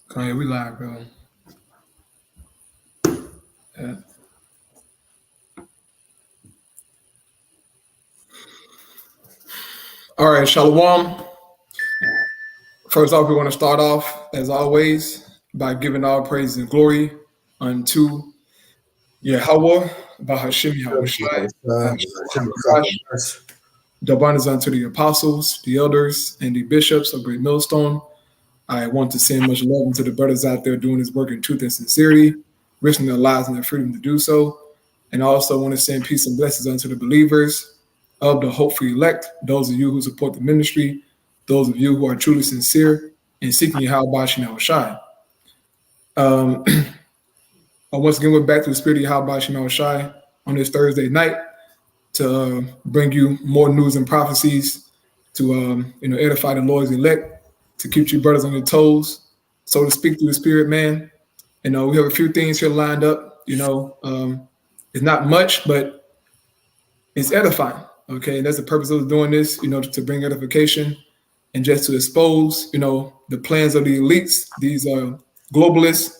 Kanye, we live, bro. Yeah. All right, Shalom. First off, we want to start off, as always, by giving all praise and glory unto Yahweh, Bahashim Yahushai. The abundance unto the apostles, the elders, and the bishops of Great Millstone. I want to send much love to the brothers out there doing this work in truth and sincerity, risking their lives and their freedom to do so. And I also want to send peace and blessings unto the believers of the hopefully elect, those of you who support the ministry, those of you who are truly sincere in seeking Yahweh Shemel Shai. Once again, we're back to the spirit of Yahweh Shemel Shai on this Thursday night to bring you more news and prophecies to edify the Lord's elect, to keep you brothers on your toes, so to speak, through the spirit, man. We have a few things here lined up. It's not much, but it's edifying. Okay, and that's the purpose of doing this, to bring edification and just to expose, the plans of the elites, these globalists,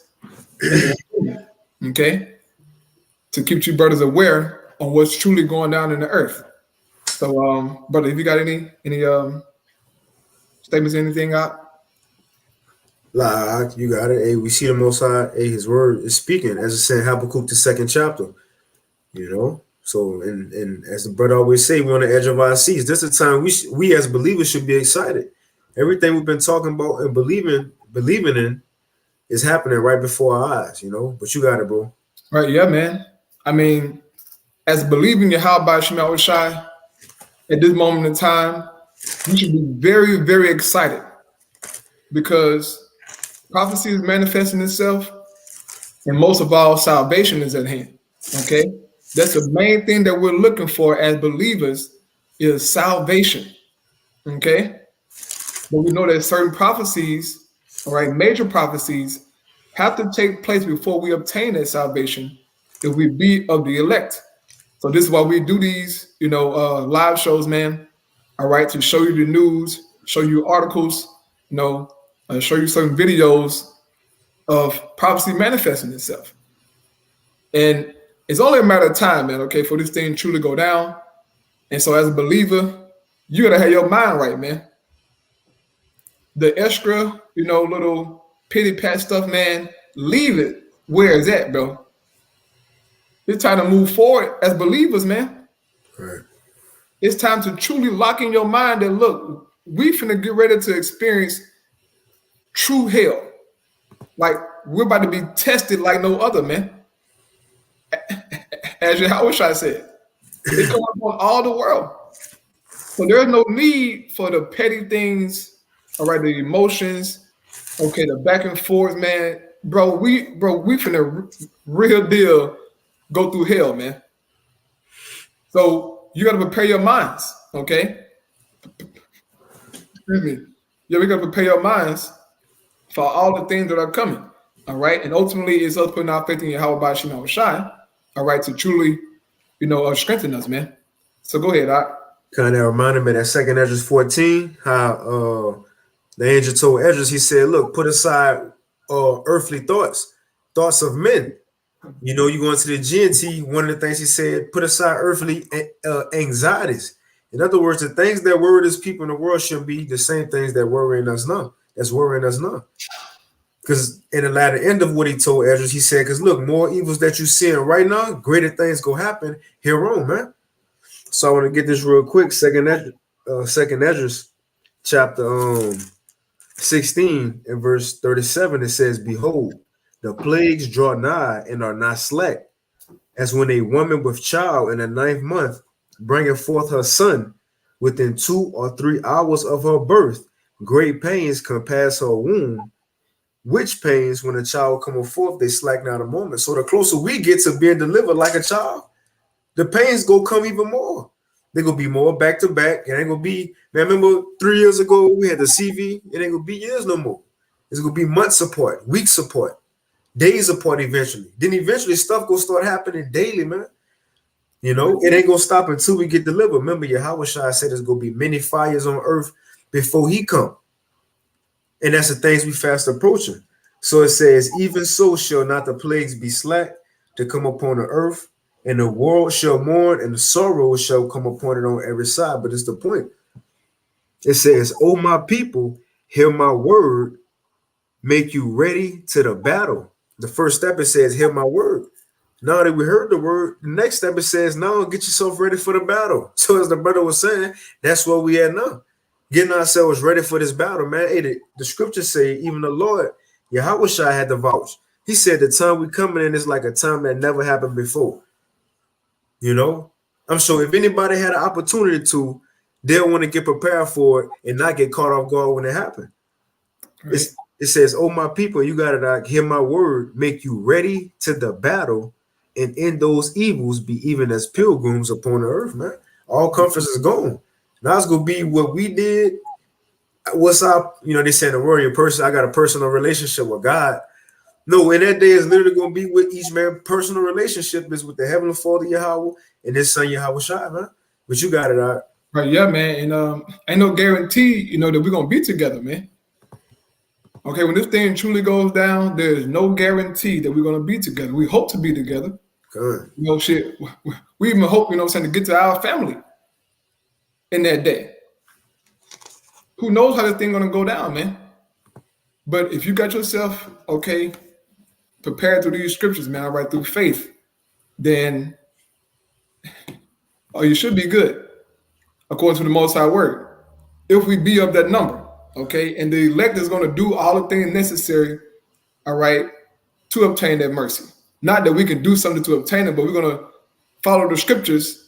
okay, to keep you brothers aware on what's truly going down in the earth. So, brother, if you got any statements, anything out? Like, you got it. Hey, we see the Most High. Hey, His word is speaking, as it said in Habakkuk, the 2nd chapter. So, and as the brother always say, we're on the edge of our seats. This is the time we as believers should be excited. Everything we've been talking about and believing in is happening right before our eyes. But you got it, bro. Right? Yeah, man. I mean, as believing Yahweh Shemel Shai at this moment in time, you should be very, very excited because prophecy is manifesting itself, and most of all, salvation is at hand. Okay, that's the main thing that we're looking for as believers is salvation. Okay, but we know that certain prophecies, all right, major prophecies, have to take place before we obtain that salvation if we be of the elect. So this is why we do these, live shows, man. All right, to show you the news, show you articles, show you certain videos of prophecy manifesting itself. And it's only a matter of time, man, okay, for this thing truly go down. And so as a believer, you got to have your mind right, man. The extra, little pity pat stuff, man, leave it where it's at, bro. It's time to move forward as believers, man. Right. It's time to truly lock in your mind that, look, we finna get ready to experience true hell. Like, we're about to be tested like no other, man. As Yahweh said, it's going on all the world. So there's no need for the petty things, all right, the emotions, okay, the back and forth, man. Bro, we finna real deal go through hell, man. So you got to prepare your minds, okay? Excuse me. Yeah, we got to prepare your minds for all the things that are coming, all right? And ultimately, it's us putting our faith in Yahweh Shemel Shai, all right, to truly, strengthen us, man. So go ahead, Kind of reminded me that 2nd Esdras 14, how the angel told Esdras, he said, look, put aside earthly thoughts of men. You go into the GNT, one of the things he said, put aside earthly anxieties. In other words, the things that worry us people in the world should be the same things that worrying us now. That's worrying us now. Because in the latter end of what he told Esdras, he said, because look, more evils that you're seeing right now, greater things go happen here on, man. So I want to get this real quick. 2nd Esdras, chapter 16 and verse 37, it says, behold, the plagues draw nigh and are not slack, as when a woman with child in the 9th month bringeth forth her son, within 2 or 3 hours of her birth, great pains compass her womb, which pains when a child cometh forth, they slacken out a moment. So the closer we get to being delivered like a child, the pains go come even more. They're gonna be more back to back. It ain't gonna be, man. Remember 3 years ago we had the CV, it ain't gonna be years no more. It's gonna be months apart, weeks apart, days apart eventually. Then eventually stuff gonna start happening daily, man. You know, it ain't gonna stop until we get delivered. Remember, Yahweh Shai said there's gonna be many fires on earth before he come. And that's the things we fast approaching. So it says, even so shall not the plagues be slack to come upon the earth, and the world shall mourn, and the sorrow shall come upon it on every side. But it's the point. It says, "O my people, hear my word, make you ready to the battle." The first step, it says, hear my word. Now that we heard the word, the next step, it says, now get yourself ready for the battle. So as the brother was saying, that's what we at now. Getting ourselves ready for this battle, man. Hey, the scriptures say, even the Lord, Yahweh Shai had to vouch. He said the time we coming in is like a time that never happened before. You know? I'm sure if anybody had an opportunity to, they'll want to get prepared for it and not get caught off guard when it happened. Right. It says, "Oh, my people, you got to hear my word, make you ready to the battle, and in those evils be even as pilgrims upon the earth," man. All comforts is gone. Now it's going to be what we did. What's up? You know, they say the warrior person, I got a personal relationship with God. No, in that day is literally going to be with each man. Personal relationship is with the Heavenly Father, Yahweh, and his son, Yahweh Shai, man. But you got it out. Right, yeah, man. And ain't no guarantee, you know, that we're going to be together, man. Okay, when this thing truly goes down, there's no guarantee that we're going to be together. We hope to be together. Good. You know, shit. We even hope, you know what I'm saying, to get to our family in that day. Who knows how this thing going to go down, man? But if you got yourself, okay, prepared through these scriptures, man, all right, through faith, then you should be good, according to the Most High Word. If we be of that number, okay, and the elect is going to do all the things necessary, all right, to obtain that mercy. Not that we can do something to obtain it, but we're going to follow the scriptures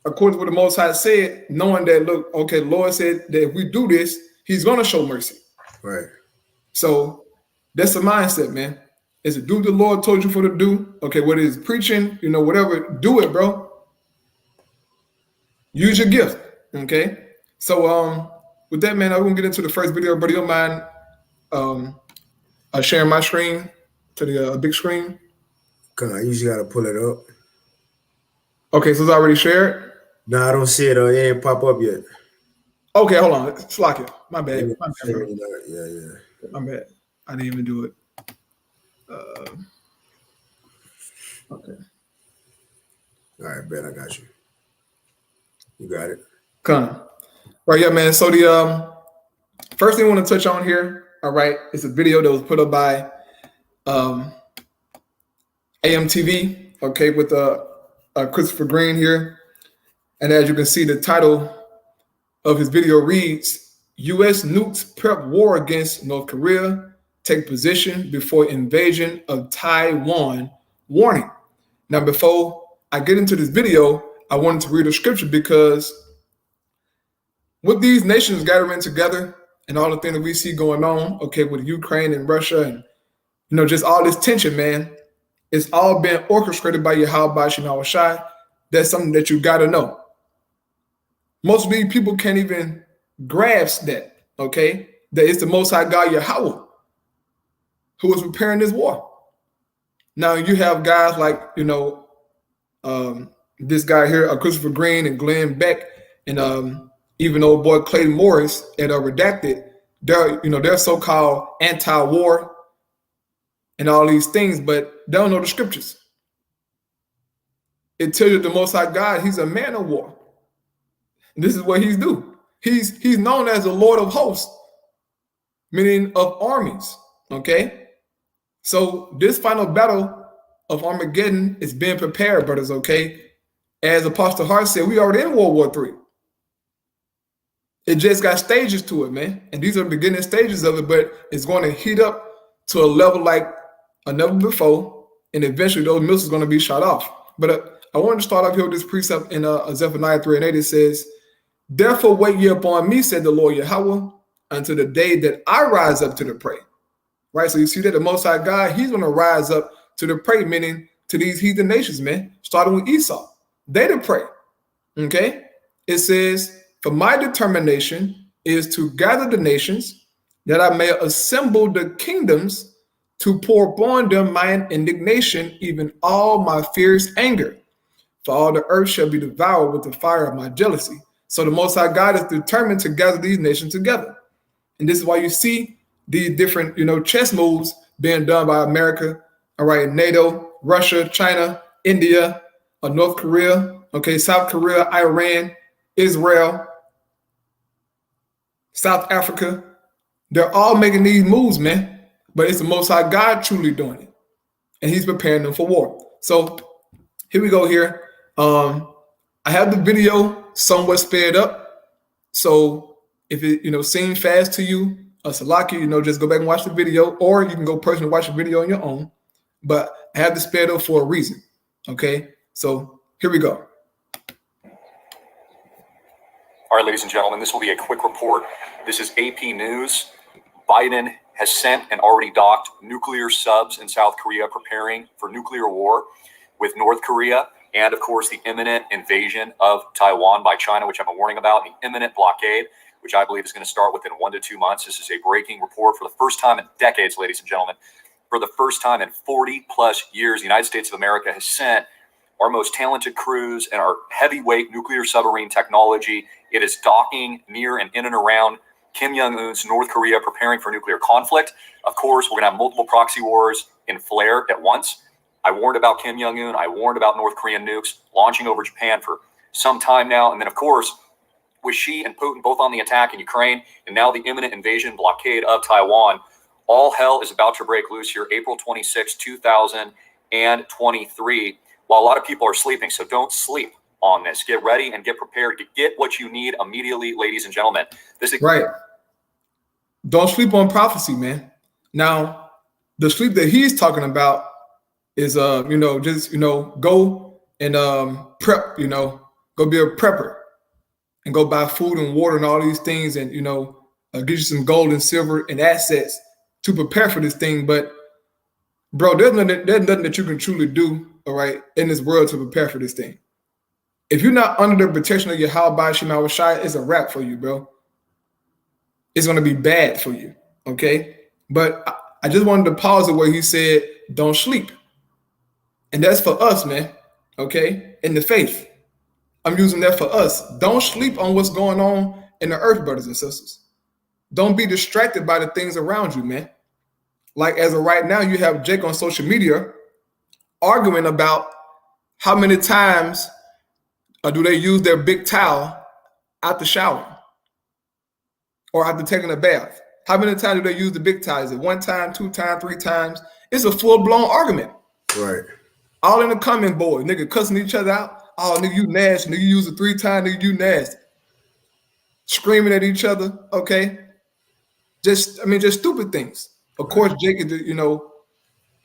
according to what the Most High said, knowing that, look, okay, the Lord said that if we do this, he's going to show mercy. Right. So that's the mindset, man. Is it do what the Lord told you for to do? Okay, whether it's preaching, you know, whatever, do it, bro. Use your gift, okay? So with that, man, I'm going to get into the first video. Buddy, you don't mind sharing my screen to the big screen? I usually got to pull it up. Okay, so it's already shared? No, I don't see it. It ain't pop up yet. Okay, hold on. It's lock it. My bad. My bad, bro. Yeah. My bad. I didn't even do it. Okay. All right, bet I got you. You got it. Come. Right, yeah, man. So the first thing I want to touch on here, all right, is a video that was put up by AMTV, okay, with Christopher Green here. And as you can see, the title of his video reads, U.S. nukes prep war against North Korea, take position before invasion of Taiwan, warning. Now, before I get into this video, I wanted to read a scripture because with these nations gathering together and all the things that we see going on, okay, with Ukraine and Russia and, you know, just all this tension, man, it's all been orchestrated by Yahweh Shai. That's something that you got to know. Most of these people can't even grasp that, okay, that it's the Most High God, Yahweh, who is preparing this war. Now, you have guys like, you know, this guy here, Christopher Green and Glenn Beck, and even old boy Clayton Morris at Redacted. They're so-called anti-war and all these things, but they don't know the scriptures. It tells you the Most High God, he's a man of war. And this is what he's do. He's known as the Lord of hosts, meaning of armies, okay? So this final battle of Armageddon is being prepared, brothers, okay? As Apostle Hart said, we already in World War III. It just got stages to it, man. And these are the beginning stages of it, but it's going to heat up to a level like never before, and eventually those missiles are going to be shot off. But I wanted to start off here with this precept in Zephaniah 3:8. It says, therefore wait ye upon me, said the Lord Yahweh. until the day that I rise up to the prey. Right? So you see that the Most High God, he's going to rise up to the prey, meaning to these heathen nations, man, starting with Esau. They the prey. Okay? It says, for my determination is to gather the nations, that I may assemble the kingdoms to pour upon them mine indignation, even all my fierce anger. For all the earth shall be devoured with the fire of my jealousy. So the Most High God is determined to gather these nations together. And this is why you see these different, chess moves being done by America, all right, NATO, Russia, China, India, North Korea, okay, South Korea, Iran, Israel, South Africa. They're all making these moves, man. But it's the Most High God truly doing it. And he's preparing them for war. So here we go here. I have the video somewhat sped up. So if it, seems fast to you, Salaki, just go back and watch the video, or you can go personally watch the video on your own. But I have the sped up for a reason. Okay. So here we go. All right, ladies and gentlemen, this will be a quick report. This is AP News. Biden has sent and already docked nuclear subs in South Korea, preparing for nuclear war with North Korea, and of course the imminent invasion of Taiwan by China, which I've been warning about, the imminent blockade, which I believe is going to start within 1 to 2 months. This is a breaking report for the first time in decades, ladies and gentlemen. For the first time in 40 plus years, the United States of America has sent our most talented crews and our heavyweight nuclear submarine technology. It is docking near and in and around Kim Jong-un's North Korea, preparing for nuclear conflict. Of course, we're going to have multiple proxy wars in flare at once. I warned about Kim Jong-un. I warned about North Korean nukes launching over Japan for some time now. And then, of course, with Xi and Putin both on the attack in Ukraine, and now the imminent invasion blockade of Taiwan, all hell is about to break loose here, April 26, 2023, while a lot of people are sleeping. So don't sleep on this. Get ready and get prepared to get what you need immediately, ladies and gentlemen. This is right. Don't sleep on prophecy, man. Now, the sleep that he's talking about is, go and prep, go be a prepper and go buy food and water and all these things and, get you some gold and silver and assets to prepare for this thing. But, bro, there's nothing that you can truly do, all right, in this world to prepare for this thing. If you're not under the protection of your Yahweh Shema Shai, it's a wrap for you, bro. It's going to be bad for you, okay? But I just wanted to pause it where he said, don't sleep. And that's for us, man, okay, in the faith. I'm using that for us. Don't sleep on what's going on in the earth, brothers and sisters. Don't be distracted by the things around you, man. Like as of right now, you have Jake on social media arguing about how many times do they use their big towel after showering or after taking a bath. How many times do they use the big towel? Is it 1 time, 2 times, 3 times? It's a full-blown argument. Right. All in the comment board, nigga cussing each other out. Oh, nigga, you nasty. Nigga, you use it 3 times. Nigga, you nasty. Screaming at each other, okay? Just stupid things. Of course, Jake is,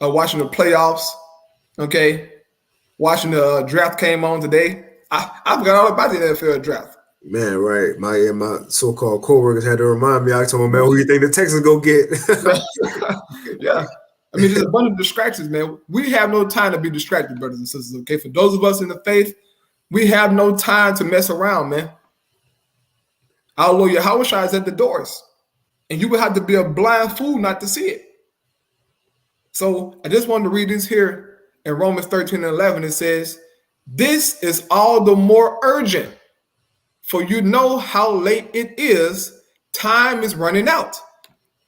watching the playoffs, okay? Watching the draft came on today. I forgot all about the NFL draft. Man, right. My so-called coworkers had to remind me. I told them, man, who do you think the Texans go get? Yeah. There's a bunch of distractions, man. We have no time to be distracted, brothers and sisters, okay? For those of us in the faith, we have no time to mess around, man. Our Lord Yahweh Shai is at the doors, and you would have to be a blind fool not to see it. So I just wanted to read this here in Romans 13:11. It says, this is all the more urgent, for you know how late it is. Time is running out.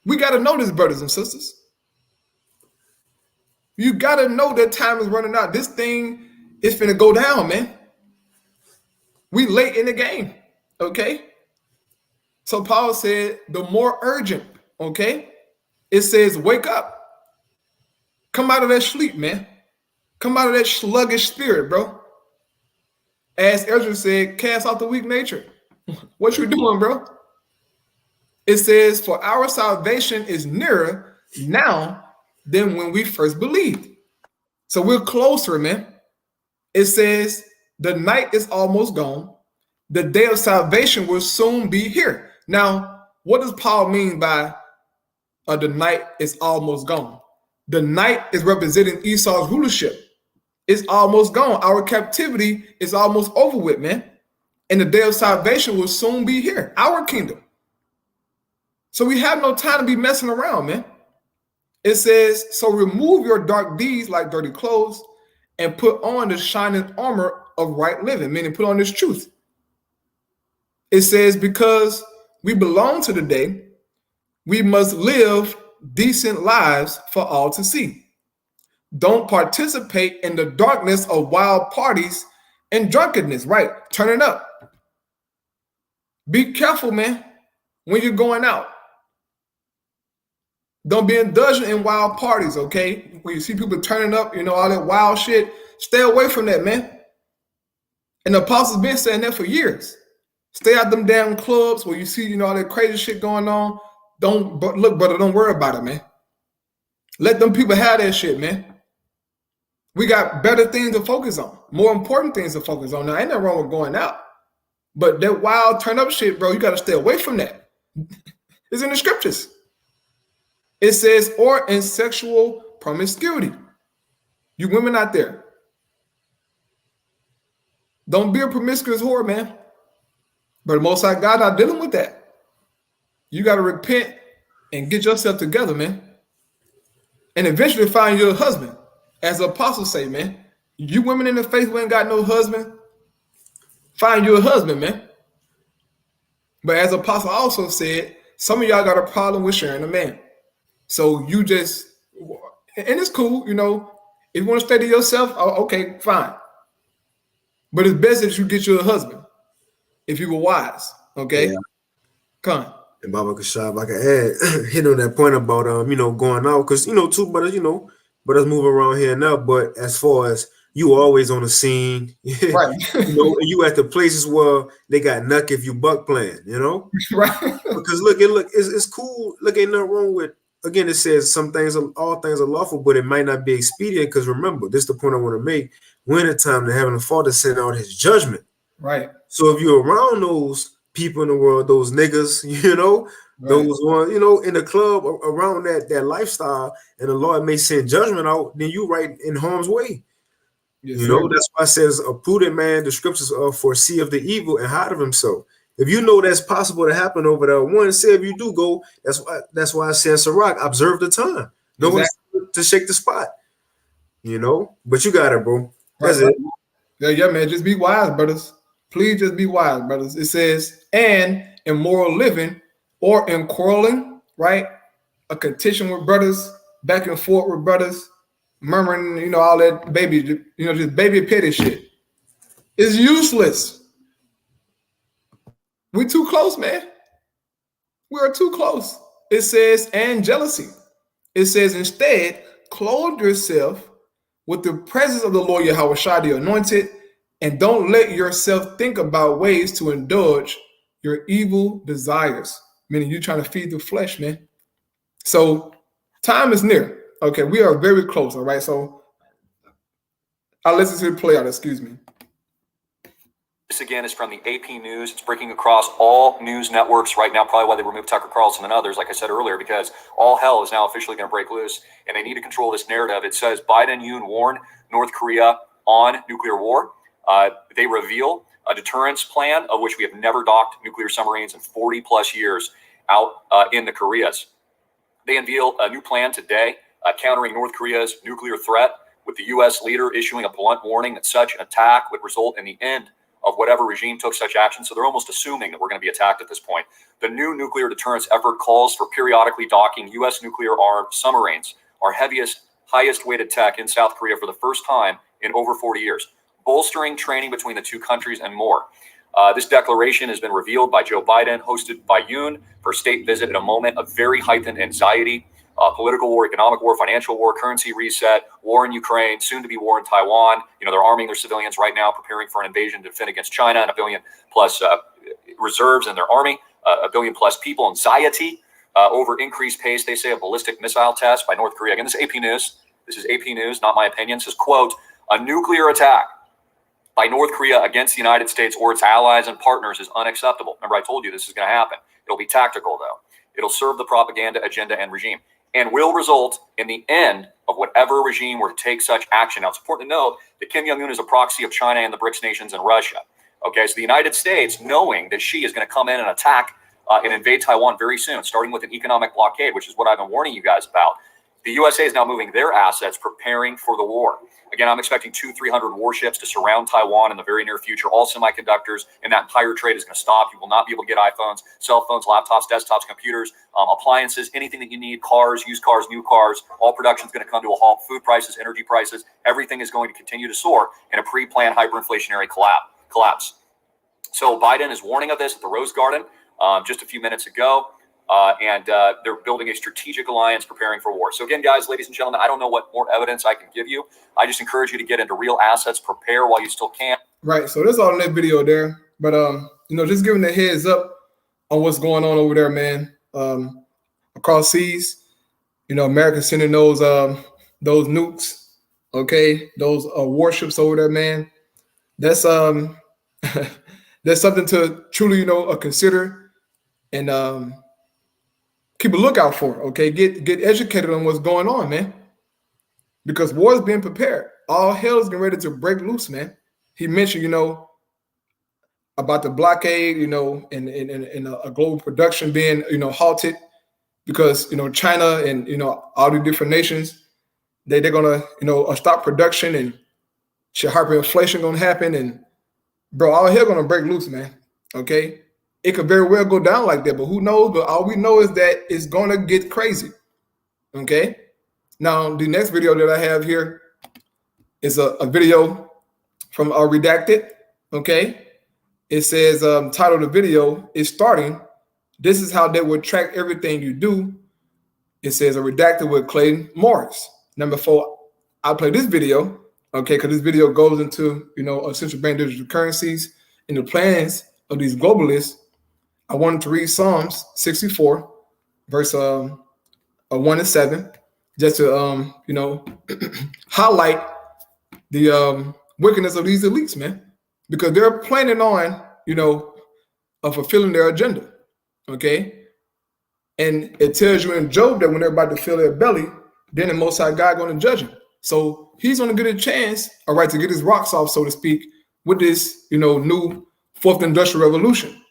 We got to know this, brothers and sisters. You got to know that time is running out. This thing is finna go down, man. We late in the game, okay? So Paul said, the more urgent, okay? It says, wake up. Come out of that sleep, man. Come out of that sluggish spirit, bro. As Ezra said, cast out the weak nature. What you doing, bro? It says, for our salvation is nearer now than when we first believed. So we're closer, man. It says, the night is almost gone. The day of salvation will soon be here. Now, what does Paul mean by the night is almost gone? The night is representing Esau's rulership. It's almost gone. Our captivity is almost over with, man. And the day of salvation will soon be here, our kingdom. So we have no time to be messing around, man. It says, so remove your dark deeds like dirty clothes and put on the shining armor of right living, meaning put on this truth. It says, because we belong to the day, we must live decent lives for all to see. Don't participate in the darkness of wild parties and drunkenness, right? Turn it up. Be careful, man, when you're going out. Don't be indulgent in wild parties, okay? When you see people turning up, all that wild shit, stay away from that, man. And the apostles been saying that for years. Stay out them damn clubs where you see, all that crazy shit going on. Don't worry about it, man. Let them people have that shit, man. We got better things to focus on, more important things to focus on. Now, ain't nothing wrong with going out, but that wild turn up shit, bro, you got to stay away from that. It's in the scriptures. It says, or in sexual promiscuity. You women out there, don't be a promiscuous whore, man. But the Most High God not dealing with that. You got to repent and get yourself together, man. And eventually find your husband. As the apostles say, man, you women in the faith who ain't got no husband, find you a husband, man. But as the apostle also said, some of y'all got a problem with sharing a man. So you just, and it's cool, if you want to stay to yourself, okay, fine. But it's best that you get you a husband if you were wise, okay? Yeah. Come on. And Baba Kashab, I can add, hit on that point about, going out, because, two brothers, brothers move around here now, but as far as you always on the scene, right? You at the places where they got knuck if you buck playing, right? Because look, it's cool. Look, ain't nothing wrong with. Again, it says all things are lawful, but it might not be expedient. Because remember, this is the point I want to make. We're in a time to having the Father send out His judgment. Right. So if you're around those people in the world, those niggas, right. Those ones, in the club around that lifestyle, and the Lord may send judgment out, then you right in harm's way. Yes, that's why it says a prudent man, the scriptures foresee of the evil and hide of himself. If you know that's possible to happen over there, one, say if you do go, that's why I said Sirach, observe the time. Know exactly. To shake the spot. But you got it, bro. That's it. Yeah, man. Just be wise, brothers. Please just be wise, brothers. It says, and immoral living or in quarreling, right? A contention with brothers, back and forth with brothers, murmuring, all that baby, just baby petty shit. It's useless. We're too close, man. We are too close. It says, and jealousy. It says, instead, clothe yourself with the presence of the Lord Yahweh Shai, the anointed, and don't let yourself think about ways to indulge your evil desires. Meaning you're trying to feed the flesh, man. So time is near. Okay, we are very close, all right? So I'll listen to it play out, excuse me. This again is from the AP News. It's breaking across all news networks right now, probably why they removed Tucker Carlson and others, like I said earlier, because all hell is now officially going to break loose, and they need to control this narrative. It says Biden, Yoon warn North Korea on nuclear war. They reveal a deterrence plan of which we have never docked nuclear submarines in 40 plus years out in the Koreas. They unveil a new plan today, countering North Korea's nuclear threat, with the U.S. leader issuing a blunt warning that such an attack would result in the end of whatever regime took such action. So they're almost assuming that we're going to be attacked at this point. The new nuclear deterrence effort calls for periodically docking U.S. nuclear-armed submarines, our heaviest, highest-weighted tech in South Korea for the first time in over 40 years, bolstering training between the two countries and more. This declaration has been revealed by Joe Biden, hosted by Yoon for a state visit in a moment of very heightened anxiety. Political war, economic war, financial war, currency reset, war in Ukraine, soon to be war in Taiwan. They're arming their civilians right now, preparing for an invasion to defend against China, and 1 billion plus reserves in their army, 1 billion plus people. Anxiety over increased pace, they say, of ballistic missile tests by North Korea. Again, this is AP News. This is AP News, not my opinion. It says, quote, a nuclear attack by North Korea against the United States or its allies and partners is unacceptable. Remember, I told you this is going to happen. It'll be tactical, though. It'll serve the propaganda agenda and regime, and will result in the end of whatever regime were to take such action. Now, it's important to note that Kim Jong-un is a proxy of China and the BRICS nations and Russia. Okay, so the United States, knowing that Xi is going to come in and attack and invade Taiwan very soon, starting with an economic blockade, which is what I've been warning you guys about, the USA is now moving their assets, preparing for the war. Again, I'm expecting 200-300 warships to surround Taiwan in the very near future. All semiconductors and that entire trade is going to stop. You will not be able to get iPhones, cell phones, laptops, desktops, computers, appliances, anything that you need, cars, used cars, new cars. All production is going to come to a halt. Food prices, energy prices, everything is going to continue to soar in a pre-planned hyperinflationary collapse. So Biden is warning of this at the Rose Garden just a few minutes ago. And they're building a strategic alliance, preparing for war. So again, guys, ladies and gentlemen, I don't know what more evidence I can give you. I just encourage you to get into real assets, prepare while you still can. Right. So that's all in that video there. But just giving the heads up on what's going on over there, man. Across seas, America sending those nukes, okay, those warships over there, man. That's that's something to truly, consider and keep a lookout for. Okay, get educated on what's going on, man. Because war is being prepared. All hell is getting ready to break loose, man. He mentioned, about the blockade, and a global production being, halted because, China and, all the different nations, they're gonna, stop production and hyperinflation gonna happen, and bro, all hell gonna break loose, man. Okay, it could very well go down like that, but who knows? But all we know is that it's gonna get crazy. Okay. Now, the next video that I have here is a video from Redacted. Okay. It says, title of the video is starting. This is how they would track everything you do. It says a Redacted with Clayton Morris. Number 4, I'll play this video. Okay. Because this video goes into, central bank digital currencies and the plans of these globalists. I wanted to read Psalms 64, verse 1 and 7. Just to highlight the wickedness of these elites, man, because they're planning on fulfilling their agenda. Okay, and it tells you in Job that when they're about to fill their belly, then the Most High God going to judge them. So he's going to get a chance, all right, to get his rocks off, so to speak, with this new fourth industrial revolution.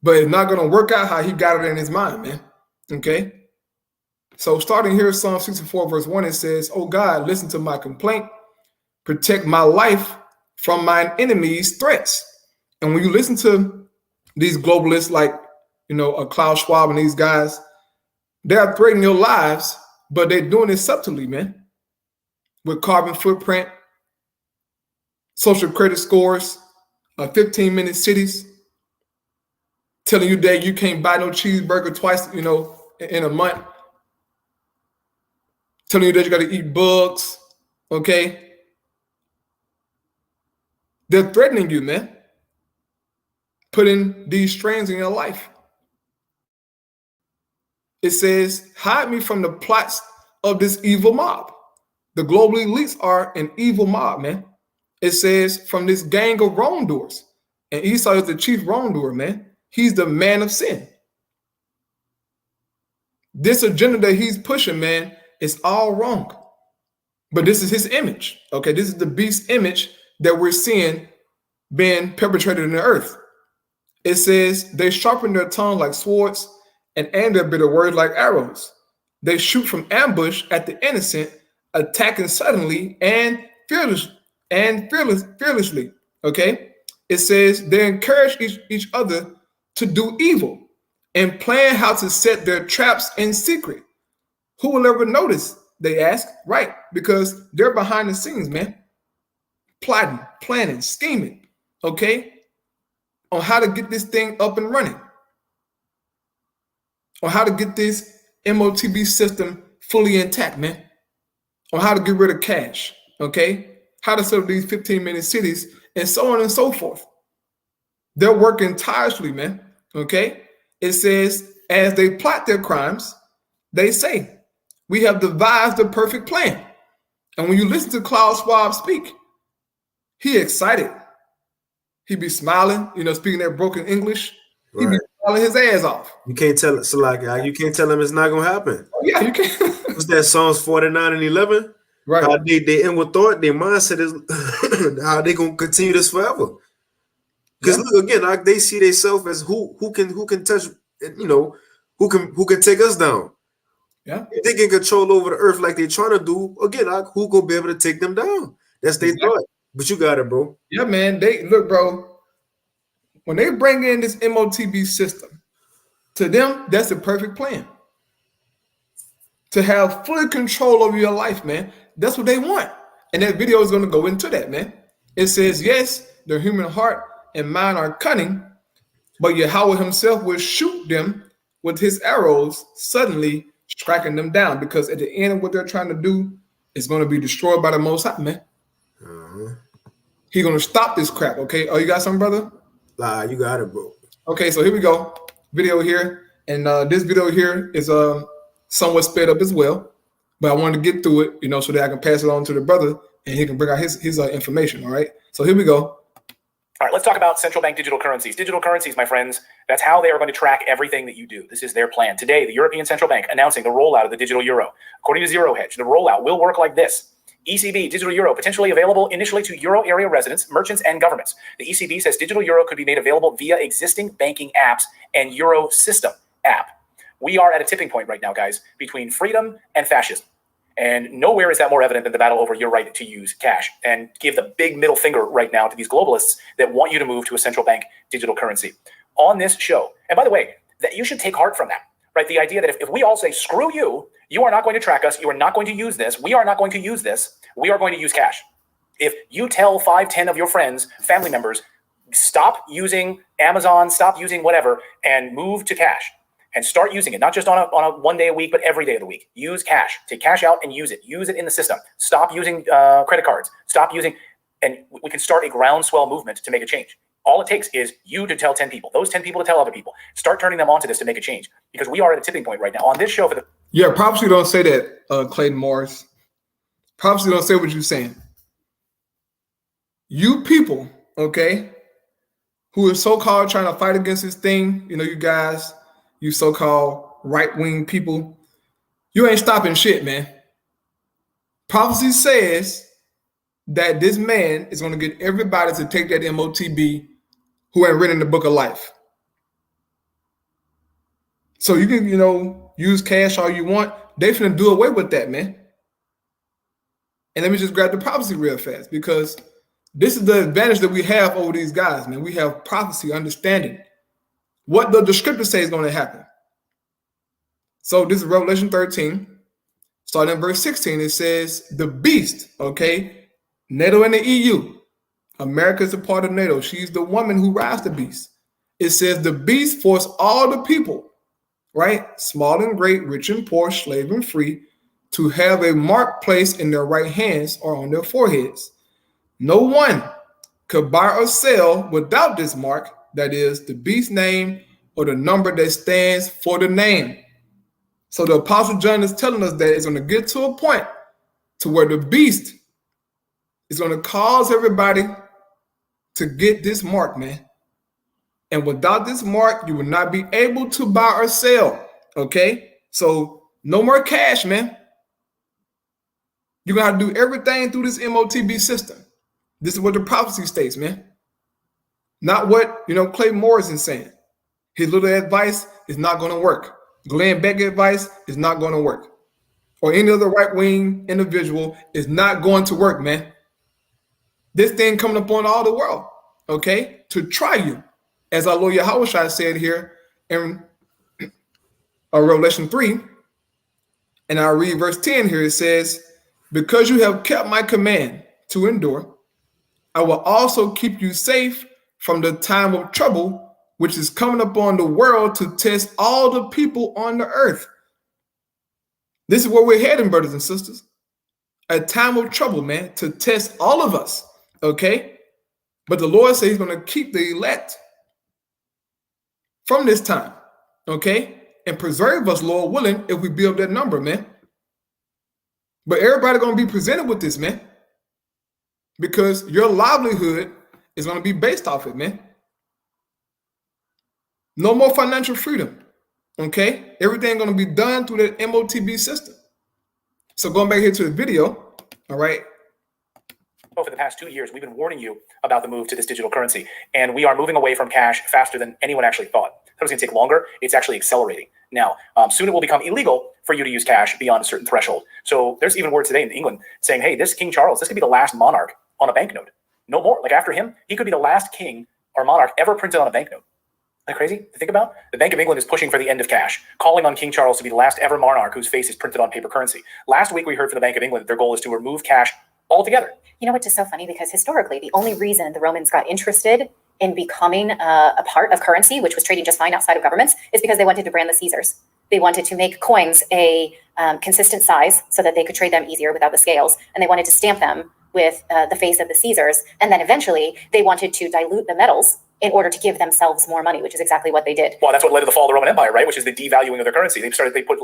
But it's not going to work out how he got it in his mind, man. Okay. So starting here, Psalm 64, verse 1, it says, "Oh God, listen to my complaint. Protect my life from mine enemies' threats." And when you listen to these globalists like, a Klaus Schwab and these guys, they are threatening your lives, but they're doing it subtly, man. With carbon footprint, social credit scores, 15-minute cities, telling you that you can't buy no cheeseburger twice, in a month. Telling you that you got to eat bugs, okay? They're threatening you, man. Putting these strains in your life. It says, hide me from the plots of this evil mob. The global elites are an evil mob, man. It says, from this gang of wrongdoers. And Esau is the chief wrongdoer, man. He's the man of sin. This agenda that he's pushing, man, is all wrong. But this is his image. Okay, this is the beast image that we're seeing being perpetrated in the earth. It says they sharpen their tongue like swords and aim their bitter words like arrows. They shoot from ambush at the innocent, attacking suddenly and fearlessly. Okay, it says they encourage each other to do evil and plan how to set their traps in secret. Who will ever notice? They ask. Right, because they're behind the scenes, man. Plotting, planning, scheming, okay, on how to get this thing up and running. On how to get this MOTB system fully intact, man. On how to get rid of cash, okay? How to set up these 15-minute cities and so on and so forth. They're working tirelessly, man, okay? It says, as they plot their crimes, they say, we have devised the perfect plan. And when you listen to Klaus Schwab speak, he excited. He be smiling, speaking that broken English. Right. He be falling his ass off. You can't tell so like you can't tell them it's not gonna happen. Yeah, you can. What's that? Psalms 49 and 11. Right. How they inward thought, their mindset is how they gonna continue this forever. Because look again, they see themselves as who can touch, who can take us down. Yeah. If they can control over the earth like they're trying to do, again, who gonna be able to take them down? That's their thought. But you got it, bro. Yeah, man. Look, bro. When they bring in this MOTB system, to them, that's the perfect plan. To have full control over your life, man. That's what they want. And that video is going to go into that, man. It says, yes, the human heart and mind are cunning, but Yahweh himself will shoot them with his arrows, suddenly striking them down. Because at the end of what they're trying to do is going to be destroyed by the Most High, man. He's going to stop this crap, okay? Oh, you got something, brother? Nah, you got it, bro. Okay, so here we go. Video here. And this video here is somewhat sped up as well. But I wanted to get through it, so that I can pass it on to the brother and he can bring out his information, all right? So here we go. All right, let's talk about central bank digital currencies. Digital currencies, my friends, that's how they are going to track everything that you do. This is their plan. Today, the European Central Bank announcing the rollout of the digital euro. According to Zero Hedge, the rollout will work like this. ECB Digital Euro potentially available initially to euro area residents, merchants, and governments. The ECB says digital euro could be made available via existing banking apps and euro system app. We are at a tipping point right now, guys, between freedom and fascism. And nowhere is that more evident than the battle over your right to use cash, and give the big middle finger right now to these globalists that want you to move to a central bank digital currency. On this show, and by the way, that you should take heart from that, right? The idea that if we all say, screw you, you are not going to track us, you are not going to use this, we are not going to use this, we are going to use cash. If you tell 5, 10 of your friends, family members, stop using Amazon, stop using whatever, and move to cash, and start using it, not just on a 1 day a week, but every day of the week. Use cash. Take cash out and use it. Use it in the system. Stop using credit cards. Stop using, and we can start a groundswell movement to make a change. All it takes is you to tell 10 people, those 10 people to tell other people. Start turning them onto this to make a change, because we are at a tipping point right now. On this show Yeah, prophecy don't say that, Clayton Morris. Prophecy don't say what you're saying. You people, okay, who are so-called trying to fight against this thing, you guys, you so-called right-wing people, you ain't stopping shit, man. Prophecy says that this man is going to get everybody to take that MOTB who ain't written the book of life. So you can, use cash all you want. They finna do away with that, man. And let me just grab the prophecy real fast, because this is the advantage that we have over these guys, man. We have prophecy, understanding what the scripture says is going to happen. So this is Revelation 13, starting in verse 16. It says, the beast, okay, NATO and the EU. America is a part of NATO. She's the woman who rides the beast. It says the beast forced all the people, right, small and great, rich and poor, slave and free, to have a mark placed in their right hands or on their foreheads. No one could buy or sell without this mark, that is, the beast's name or the number that stands for the name. So the Apostle John is telling us that it's going to get to a point to where the beast is going to cause everybody to get this mark, man. And without this mark, you will not be able to buy or sell, okay? So no more cash, man. You're going to have to do everything through this MOTB system. This is what the prophecy states, man. Not what, Clay Morris is saying. His little advice is not going to work. Glenn Beck advice is not going to work. Or any other right-wing individual is not going to work, man. This thing coming upon all the world, okay, to try you. As our Lord Yahweh said here in Revelation 3, and I'll read verse 10 here. It says, because you have kept my command to endure, I will also keep you safe from the time of trouble, which is coming upon the world to test all the people on the earth. This is where we're heading, brothers and sisters. A time of trouble, man, to test all of us, okay? But the Lord says he's going to keep the elect from this time, okay? And preserve us, Lord willing, if we build that number, man. But everybody going to be presented with this, man. Because your livelihood is going to be based off it, man. No more financial freedom. Okay? Everything going to be done through the MOTB system. So going back here to the video, all right? For the past 2 years, we've been warning you about the move to this digital currency, and we are moving away from cash faster than anyone actually thought. It was going to take longer. It's actually accelerating. Now, soon it will become illegal for you to use cash beyond a certain threshold. So there's even word today in England saying, hey, this King Charles, this could be the last monarch on a banknote. No more. Like after him, he could be the last king or monarch ever printed on a banknote. Isn't that crazy to think about? The Bank of England is pushing for the end of cash, calling on King Charles to be the last ever monarch whose face is printed on paper currency. Last week, we heard from the Bank of England that their goal is to remove cash altogether. You know, which is so funny because historically, the only reason the Romans got interested in becoming a part of currency, which was trading just fine outside of governments, is because they wanted to brand the Caesars. They wanted to make coins a consistent size so that they could trade them easier without the scales. And they wanted to stamp them with the face of the Caesars. And then eventually they wanted to dilute the metals in order to give themselves more money, which is exactly what they did. Well, that's what led to the fall of the Roman Empire, right? Which is the devaluing of their currency. They put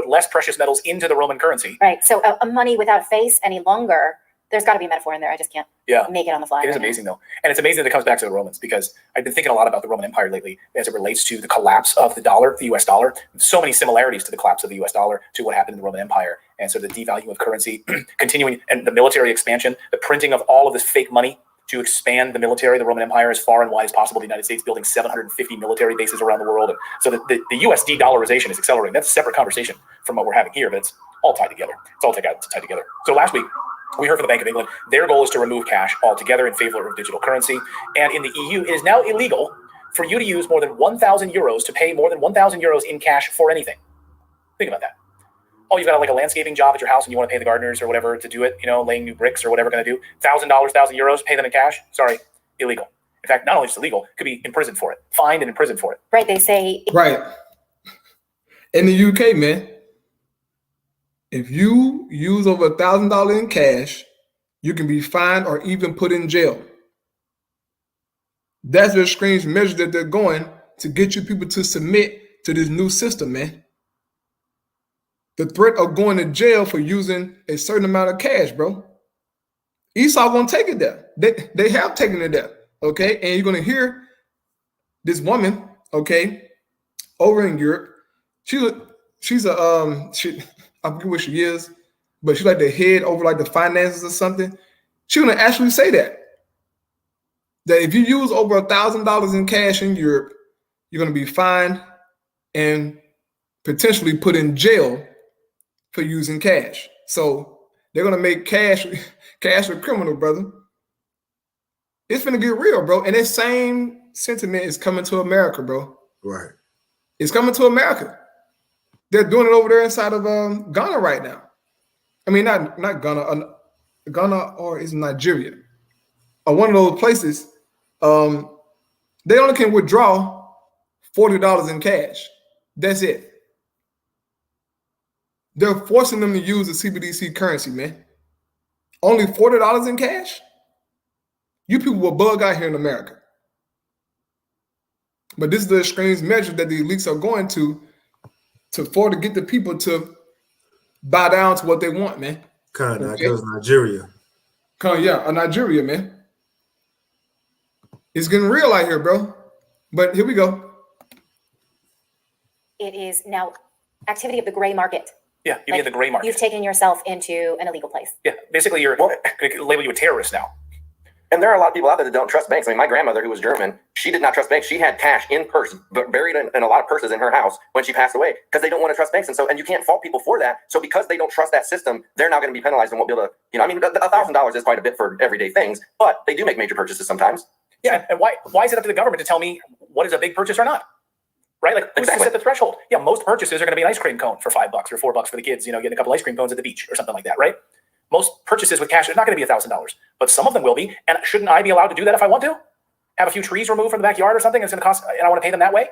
less precious metals into the Roman currency. Right. So a money without face any longer, there's got to be a metaphor in there. I just can't make it on the fly. It is amazing though. And it's amazing that it comes back to the Romans, because I've been thinking a lot about the Roman Empire lately as it relates to the collapse of the dollar, the US dollar. So many similarities to the collapse of the US dollar to what happened in the Roman Empire. And so the devaluing of currency, continuing, and the military expansion, the printing of all of this fake money to expand the military, the Roman Empire, as far and wide as possible. The United States building 750 military bases around the world. And so the US de-dollarization is accelerating. That's a separate conversation from what we're having here, but it's all tied together. It's all tied together. So last week, we heard from the Bank of England, their goal is to remove cash altogether in favor of digital currency. And in the EU, it is now illegal for you to use more than 1,000 euros to pay more than 1,000 euros in cash for anything. Think about that. Oh, you've got like a landscaping job at your house and you want to pay the gardeners or whatever to do it, laying new bricks or whatever going to do. $1,000, 1,000 euros, pay them in cash. Sorry, illegal. In fact, not only just illegal, could be imprisoned for it, fined and imprisoned for it. Right. They say. Right. In the UK, man, if you use over $1,000 in cash, you can be fined or even put in jail. That's the strange measure that they're going to get you people to submit to this new system, man. The threat of going to jail for using a certain amount of cash, bro. Esau won't take it there. They have taken it there, okay? And you're going to hear this woman, okay, over in Europe. She's I forget what she is, but she's like the head over like the finances or something. She's going to actually say that if you use over $1,000 in cash in Europe, you're going to be fined and potentially put in jail for using cash. So they're going to make cash a criminal, brother. It's going to get real, bro. And that same sentiment is coming to America, bro. Right. It's coming to America. They're doing it over there inside of Ghana right now. I mean, not Ghana. Ghana or is Nigeria. Or one of those places. They only can withdraw $40 in cash. That's it. They're forcing them to use the CBDC currency, man. Only $40 in cash? You people will bug out here in America. But this is the strange measure that the elites are going to get the people to bow down to what they want, man. Kind of, that was Nigeria. Nigeria, man. It's getting real out here, bro. But here we go. It is now activity of the gray market. Yeah, you're in the gray market. You've taken yourself into an illegal place. Yeah, basically you're going to label you a terrorist now. And there are a lot of people out there that don't trust banks. I mean, my grandmother, who was German, she did not trust banks. She had cash in purse, buried in a lot of purses in her house when she passed away, because they don't want to trust banks. And you can't fault people for that. So because they don't trust that system, they're now going to be penalized and won't be able to, $1,000 is quite a bit for everyday things, but they do make major purchases sometimes. Yeah, and why is it up to the government to tell me what is a big purchase or not? Right? Like, who's to set the threshold? Yeah, most purchases are going to be an ice cream cone for $5 or $4 for the kids, getting a couple ice cream cones at the beach or something like that, right? Most purchases with cash are not going to be $1,000, but some of them will be. And shouldn't I be allowed to do that if I want to? Have a few trees removed from the backyard or something, and it's going to cost, and I want to pay them that way?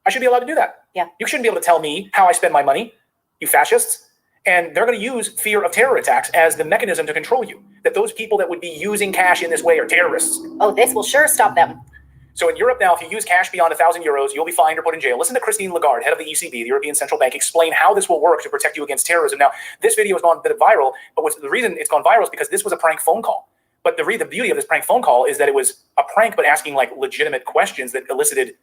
I should be allowed to do that. Yeah. You shouldn't be able to tell me how I spend my money, you fascists. And they're going to use fear of terror attacks as the mechanism to control you. That those people that would be using cash in this way are terrorists. Oh, this will sure stop them. So in Europe now, if you use cash beyond 1,000 euros, you'll be fined or put in jail. Listen to Christine Lagarde, head of the ECB, the European Central Bank, explain how this will work to protect you against terrorism. Now, this video has gone a bit viral, but the reason it's gone viral is because this was a prank phone call. But the beauty of this prank phone call is that it was a prank, but asking like legitimate questions that elicited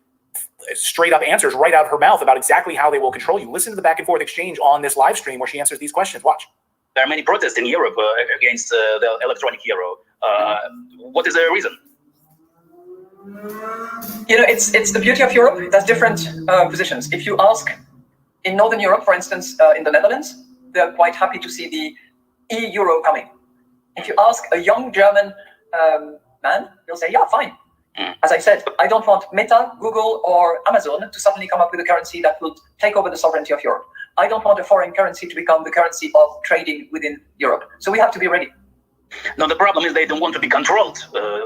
straight up answers right out of her mouth about exactly how they will control you. Listen to the back and forth exchange on this live stream where she answers these questions. Watch. There are many protests in Europe against the electronic euro. What is the reason? It's the beauty of Europe. It has different positions. If you ask in Northern Europe, for instance, in the Netherlands, they're quite happy to see the e-euro coming. If you ask a young German man, he'll say, yeah, fine. As I said, I don't want Meta, Google, or Amazon to suddenly come up with a currency that would take over the sovereignty of Europe. I don't want a foreign currency to become the currency of trading within Europe. So we have to be ready. No, the problem is they don't want to be controlled.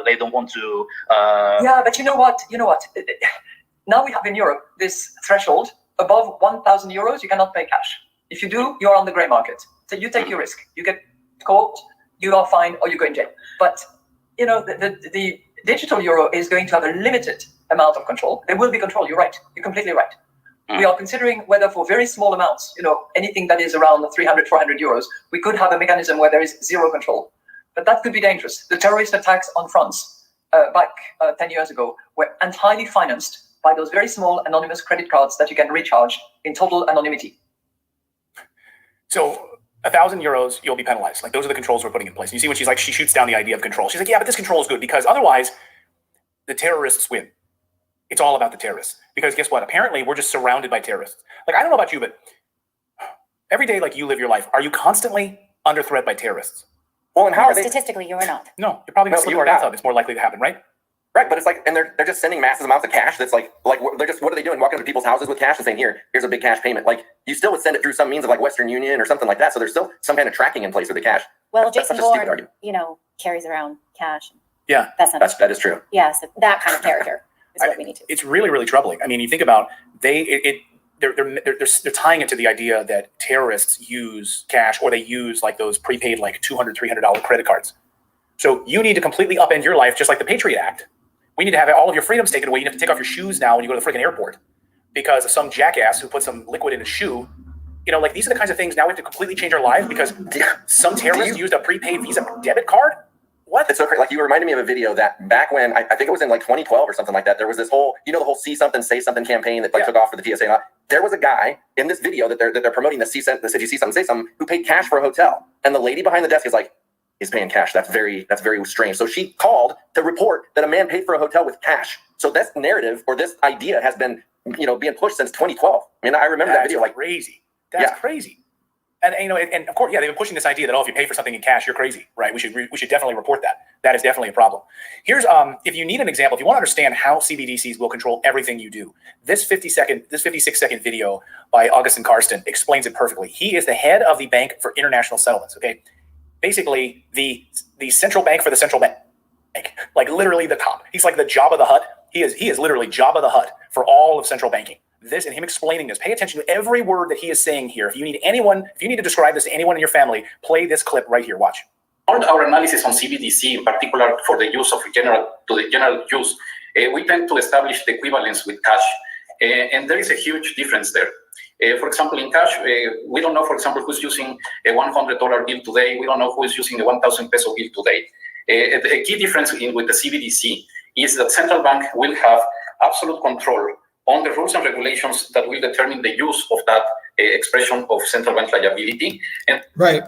They don't want to. Yeah, but you know what? Now we have in Europe this threshold above 1,000 euros. You cannot pay cash. If you do, you are on the grey market. So you take your risk. You get caught, you are fined, or you go in jail. But the digital euro is going to have a limited amount of control. There will be control. You're right. You're completely right. We are considering whether for very small amounts, anything that is around 300, 400 euros, we could have a mechanism where there is zero control. But that could be dangerous. The terrorist attacks on France back 10 years ago were entirely financed by those very small anonymous credit cards that you can recharge in total anonymity. So 1,000 euros, you'll be penalized. Like, those are the controls we're putting in place. And you see when she shoots down the idea of control. She's like, yeah, but this control is good because otherwise the terrorists win. It's all about the terrorists. Because guess what? Apparently we're just surrounded by terrorists. Like, I don't know about you, but every day, like, you live your life, are you constantly under threat by terrorists? Well, and how are they? Statistically, you are not. No, you're probably going to slip in the bathtub. It's more likely to happen, right? Right, but it's like, and they're just sending massive amounts of cash. That's like they're just, what are they doing? Walking into people's houses with cash and saying, here's a big cash payment. Like, you still would send it through some means of like Western Union or something like that. So there's still some kind of tracking in place for the cash. Well, That's Jason such a stupid Bourne, argument. carries around cash. Yeah, that is true. Yeah, so that kind of character is what we need to. It's really, really troubling. I mean, you think about they're tying it to the idea that terrorists use cash, or they use like those prepaid like $200, $300 credit cards. So you need to completely upend your life, just like the Patriot Act. We need to have all of your freedoms taken away. You have to take off your shoes now when you go to the freaking airport because of some jackass who put some liquid in his shoe. Like, these are the kinds of things now we have to completely change our lives because some terrorist used a prepaid Visa debit card. What? It's so crazy. Like, you reminded me of a video that back when I think it was in like 2012 or something like that. There was this whole, the whole see something, say something campaign that took off for the TSA. There was a guy in this video that they're promoting the if you see something, say something, who paid cash for a hotel, and the lady behind the desk is like, he's paying cash. That's very strange. So she called to report that a man paid for a hotel with cash. So this narrative or this idea has been, being pushed since 2012. I mean, I remember that video. Like, crazy. That's crazy. And and of course, they've been pushing this idea that if you pay for something in cash, you're crazy, right? We should definitely report that. That is definitely a problem. Here's if you need an example, if you want to understand how CBDCs will control everything you do, this 56-second video by Augustin Karsten explains it perfectly. He is the head of the Bank for International Settlements. Okay, basically the central bank for the central bank, like literally the top. He's like the Jabba the Hutt. He is literally Jabba the Hutt for all of central banking. This and him explaining this. Pay attention to every word that he is saying here. If you need to describe this to anyone in your family, play this clip right here. Watch. Our analysis on CBDC, in particular for the use of general use, we tend to establish the equivalence with cash, and there is a huge difference there. For example, in cash, we don't know, for example, who's using a $100 bill today. We don't know who is using a 1,000 peso bill today. The key difference with the CBDC is that central bank will have absolute control on the rules and regulations that will determine the use of that expression of central bank liability. And right.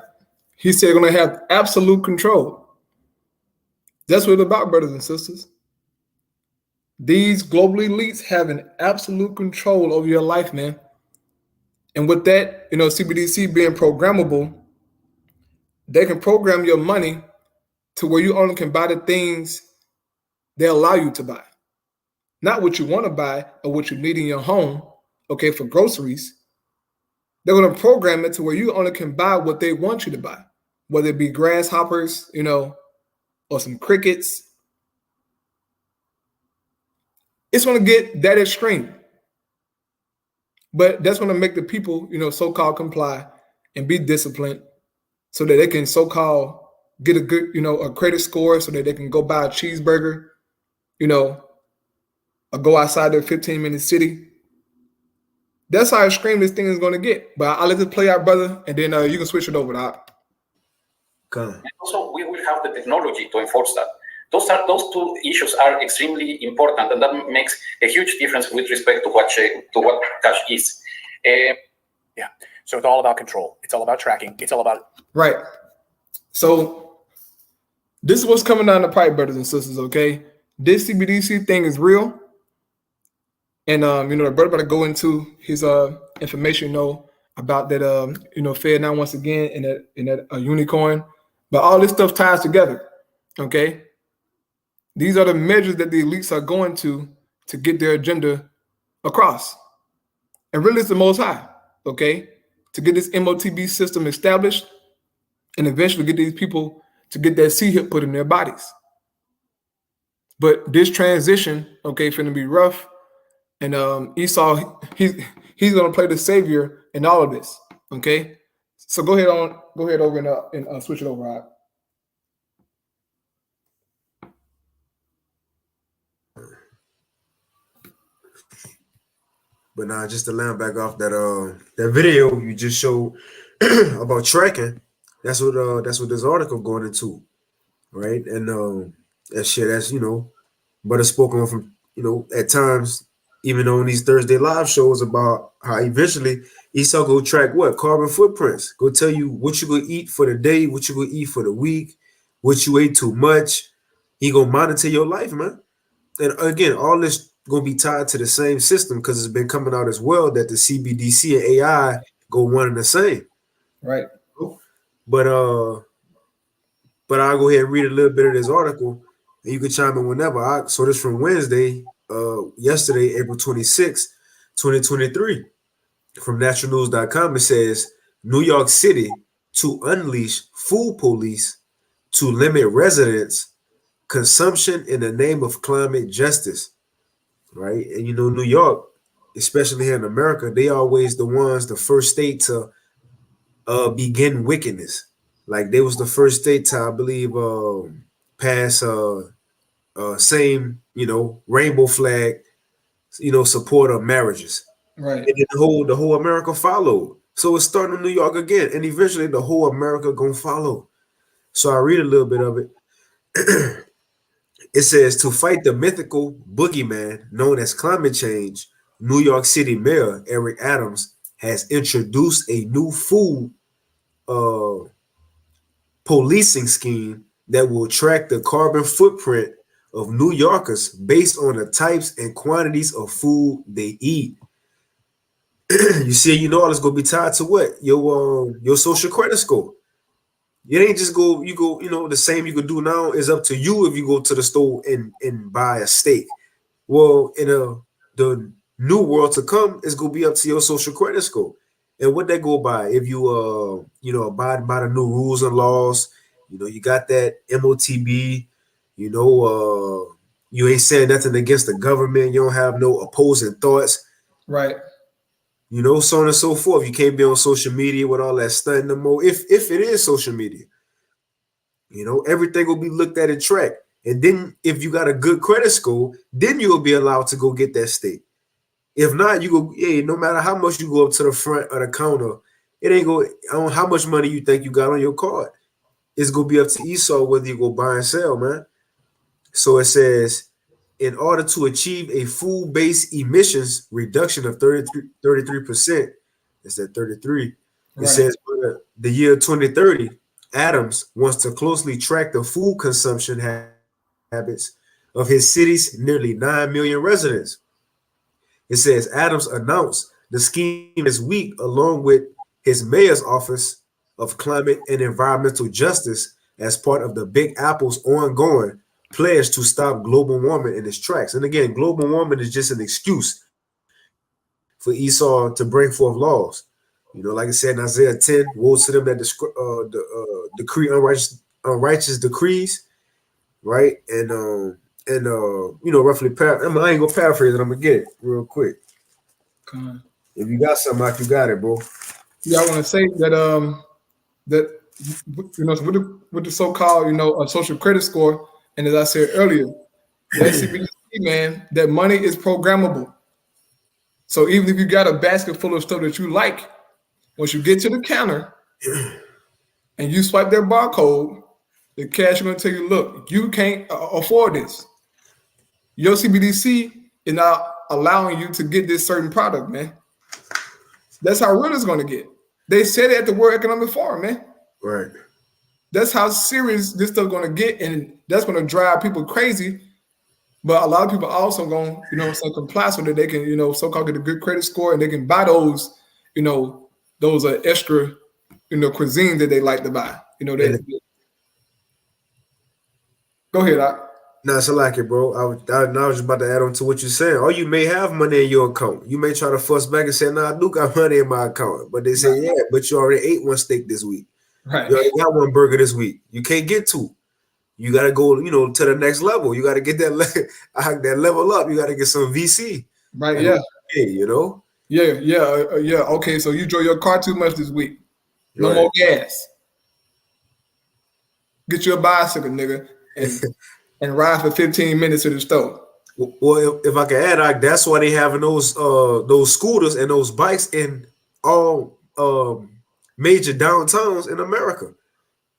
He said they're going to have absolute control. That's what it's about, brothers and sisters. These global elites have an absolute control over your life, man. And with that, CBDC being programmable, they can program your money to where you only can buy the things they allow you to buy. Not what you want to buy or what you need in your home, okay, for groceries. They're going to program it to where you only can buy what they want you to buy, whether it be grasshoppers, or some crickets. It's going to get that extreme. But that's going to make the people, so-called comply and be disciplined so that they can so-called get a good, a credit score so that they can go buy a cheeseburger, or go outside their 15-minute city. That's how extreme this thing is going to get. But I'll let it play out, brother, and then you can switch it over to Also, we will have the technology to enforce that. Those two issues are extremely important, and that makes a huge difference with respect to what cash is. Yeah. So it's all about control. It's all about tracking. It's all about right. So this is what's coming down the pipe, brothers and sisters. Okay, this CBDC thing is real, and the brother better go into his information, about that Fed now once again in that unicorn, but all this stuff ties together. Okay, these are the measures that the elites are going to get their agenda across, and really it's the Most High. Okay, to get this MOTB system established, and eventually get these people to get that C-hip put in their bodies. But this transition, okay, finna be rough. And Esau, he's gonna play the savior in all of this. Okay. So go ahead over and switch it over, Rob. But now, just to land back off that video you just showed about tracking, that's what this article going into, right? And that's but it's spoken from at times, even on these Thursday live shows, about how eventually Esau go track what carbon footprints, go tell you what you gonna eat for the day, what you gonna eat for the week, what you ate too much. He gonna monitor your life, man. And again, all this gonna be tied to the same system, because it's been coming out as well that the CBDC and AI go one and the same. Right. But I'll go ahead and read a little bit of this article, and you can chime in whenever. So this from Wednesday, yesterday, April 26, 2023, from naturalnews.com. It says, New York City to unleash food police to limit residents' consumption in the name of climate justice. Right. And New York, especially here in America, they always the first state to begin wickedness. Like they was the first state to, I believe, pass same, rainbow flag, support of marriages. Right. And then the whole America followed. So it's starting in New York again, and eventually the whole America gonna follow. So I read a little bit of it. It says, to fight the mythical boogeyman known as climate change, New York City Mayor Eric Adams has introduced a new food policing scheme that will track the carbon footprint of New Yorkers based on the types and quantities of food they eat. You see, all it's gonna be tied to what? Your social credit score. It ain't just you go, the same you could do now is up to you if you go to the store and buy a steak. Well, in the new world to come, it's gonna be up to your social credit score. And what they go by, if you abide by the new rules and laws, you got that MOTB, you ain't saying nothing against the government, you don't have no opposing thoughts. Right. So on and so forth. You can't be on social media with all that stuff no more. If it is social media, everything will be looked at and tracked. And then if you got a good credit score, then you'll be allowed to go get that steak. If not, you go, no matter how much you go up to the front of the counter, it ain't go on how much money you think you got on your card. It's gonna be up to Esau whether you go buy and sell, man. So it says, in order to achieve a food-based emissions reduction of 33%, it's at 33. Right. It says by the year 2030, Adams wants to closely track the food consumption habits of his city's nearly 9 million residents. It says Adams announced the scheme this week along with his mayor's office of climate and environmental justice as part of the Big Apple's ongoing pledge to stop global warming in its tracks. And again, global warming is just an excuse for Esau to bring forth laws. Like I said in Isaiah 10, woe to them that decree unrighteous decrees, right? And roughly, I ain't gonna paraphrase it. I'm gonna get it real quick. If you got something like you got it, bro. Yeah, I want to say that with the so-called a social credit score, and as I said earlier, that CBDC, man, that money is programmable. So even if you got a basket full of stuff that you like, once you get to the counter and you swipe their barcode, The cash going to tell you, look, you can't afford this. Your CBDC is not allowing you to get this certain product, man. That's how real it's going to get. They said it at the World Economic Forum, man. Right. That's how serious this stuff going to get, and that's going to drive people crazy. But a lot of people also going to, you know, comply so that they can, you know, so-called get a good credit score, and they can buy those, you know, those extra, you know, cuisine that they like to buy. You know, go ahead, No, it's like it, bro. I was just about to add on to what you're saying. Or you may have money in your account. You may try to fuss back and say, "Nah, I do got money in my account," but they say, Right. "Yeah, but you already ate one steak this week. Right. You already got one burger this week. You can't get two. You got to go, you know, to the next level. You got to get that that level up. You got to get some VC. Right. Yeah. You know. Yeah. Okay, so you drove your car too much this week. No more gas. Get you a bicycle, nigga, and ride for 15 minutes to the store. Well, if I can add, that's why they having those scooters and those bikes in all major downtowns in America,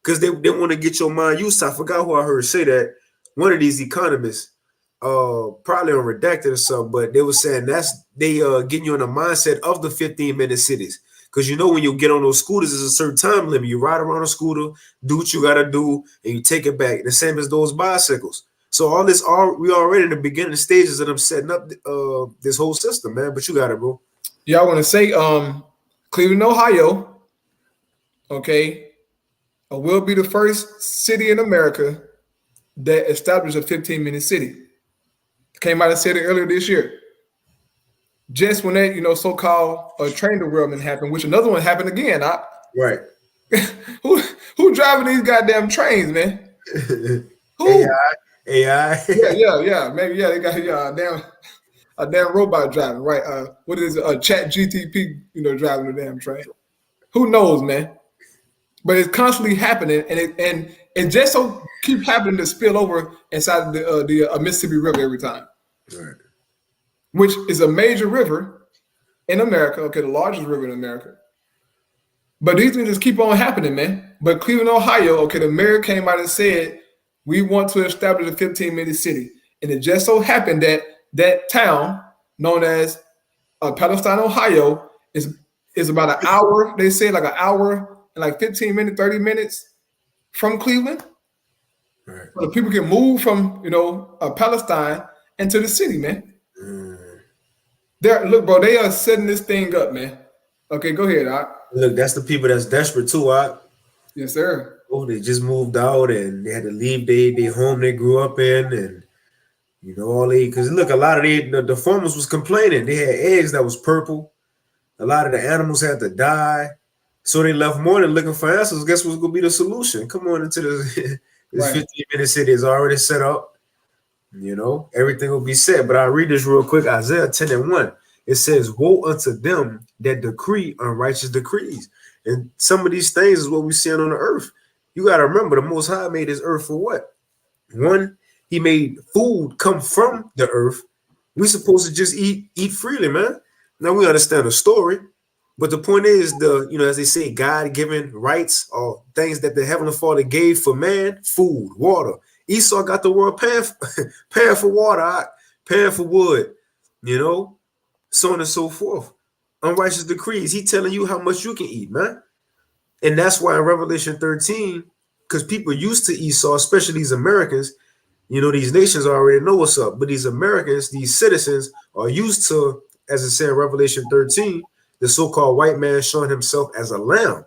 because they want to get your mind used to. I forgot who I heard say that. One of these economists, probably on Redacted or something, but they were saying they getting you in the mindset of the 15-minute cities. Because you know when you get on those scooters, there's a certain time limit. You ride around a scooter, do what you gotta do, and you take it back. The same as those bicycles. So we already in the beginning stages of them setting up this whole system, man. But you got it, bro. Yeah, I want to say, Cleveland, Ohio, okay, will be the first city in America that established a 15-minute city. Came out and said it earlier this year. Just when that, you know, so-called train derailment happened, which another one happened again. Right. Who driving these goddamn trains, man? Who? AI. Yeah. Maybe they got a damn robot driving, right? What is it? Chat GTP, you know, driving the damn train. Who knows, man? But it's constantly happening, and it just so keep happening to spill over inside the Mississippi River every time. Right. Which is a major river in America, okay, the largest river in America. But these things just keep on happening, man. But Cleveland, Ohio, okay, the mayor came out and said, we want to establish a 15-minute city. And it just so happened that that town, known as Palestine, Ohio, is about an hour, they say like an hour and like 15 minutes, 30 minutes from Cleveland. Right. So the people can move from, you know, Palestine into the city, man. Look, bro, they are setting this thing up, man. Okay, go ahead, Look, that's the people that's desperate too, Yes, sir. Oh, they just moved out and they had to leave their home they grew up in, and you know because look, a lot of the farmers was complaining. They had eggs that was purple. A lot of the animals had to die, so they left morning looking for answers. Guess what's gonna be the solution? Come on into this 15-minute city is already set up. You know, everything will be set. But I'll read this real quick. Isaiah 10:1. It says, "Woe unto them that decree unrighteous decrees." And some of these things is what we're seeing on the earth. You got to remember, the Most High made His earth for what? One, He made food come from the earth. We're supposed to just eat freely, man. Now we understand the story, but the point is, as they say, God-given rights or things that the Heavenly Father gave for man: food, water. Esau got the world paying for water, paying for wood, you know, so on and so forth. Unrighteous decrees. He telling you how much you can eat, man. And that's why in Revelation 13, because people used to Esau, especially these Americans, you know, these nations already know what's up. But these Americans, these citizens are used to, as it said in Revelation 13, the so-called white man showing himself as a lamb,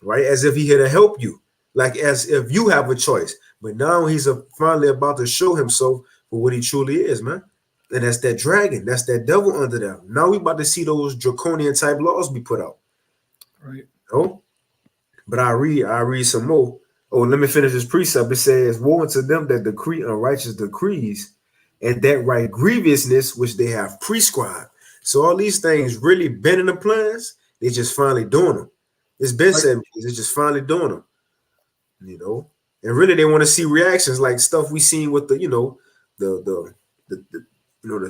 right? As if he here to help you, like as if you have a choice. But now he's finally about to show himself for what he truly is, man. And that's that dragon. That's that devil under there. Now we about to see those draconian type laws be put out. Right. Oh, but I read some more. Oh, let me finish this precept. It says, "Woe unto them that decree unrighteous decrees, and that right grievousness which they have prescribed." So all these things really been in the plans. They just finally doing them. It's been said, they're just finally doing them. You know, and really they want to see reactions like stuff we seen with the, you know, the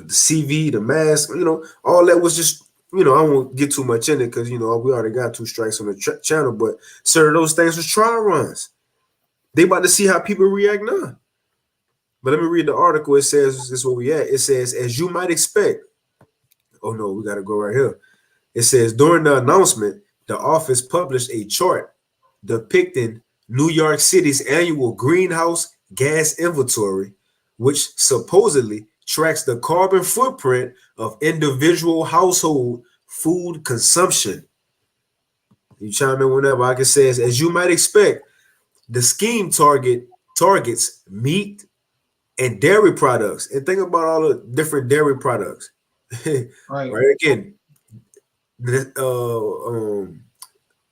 CV, the mask, you know, all that was just, you know, I won't get too much in it because, you know, we already got 2 strikes on the channel, but certain those things was trial runs. they about to see how people react now. But let me read the article. It says, this is where we at. It says, as you might expect. Oh no, we got to go right here. It says, during the announcement, the office published a chart depicting New York City's annual greenhouse gas inventory, which supposedly tracks the carbon footprint of individual household food consumption. You chime in whenever. I can say, as you might expect, the scheme targets meat and dairy products. And think about all the different dairy products. Right. Right. Again,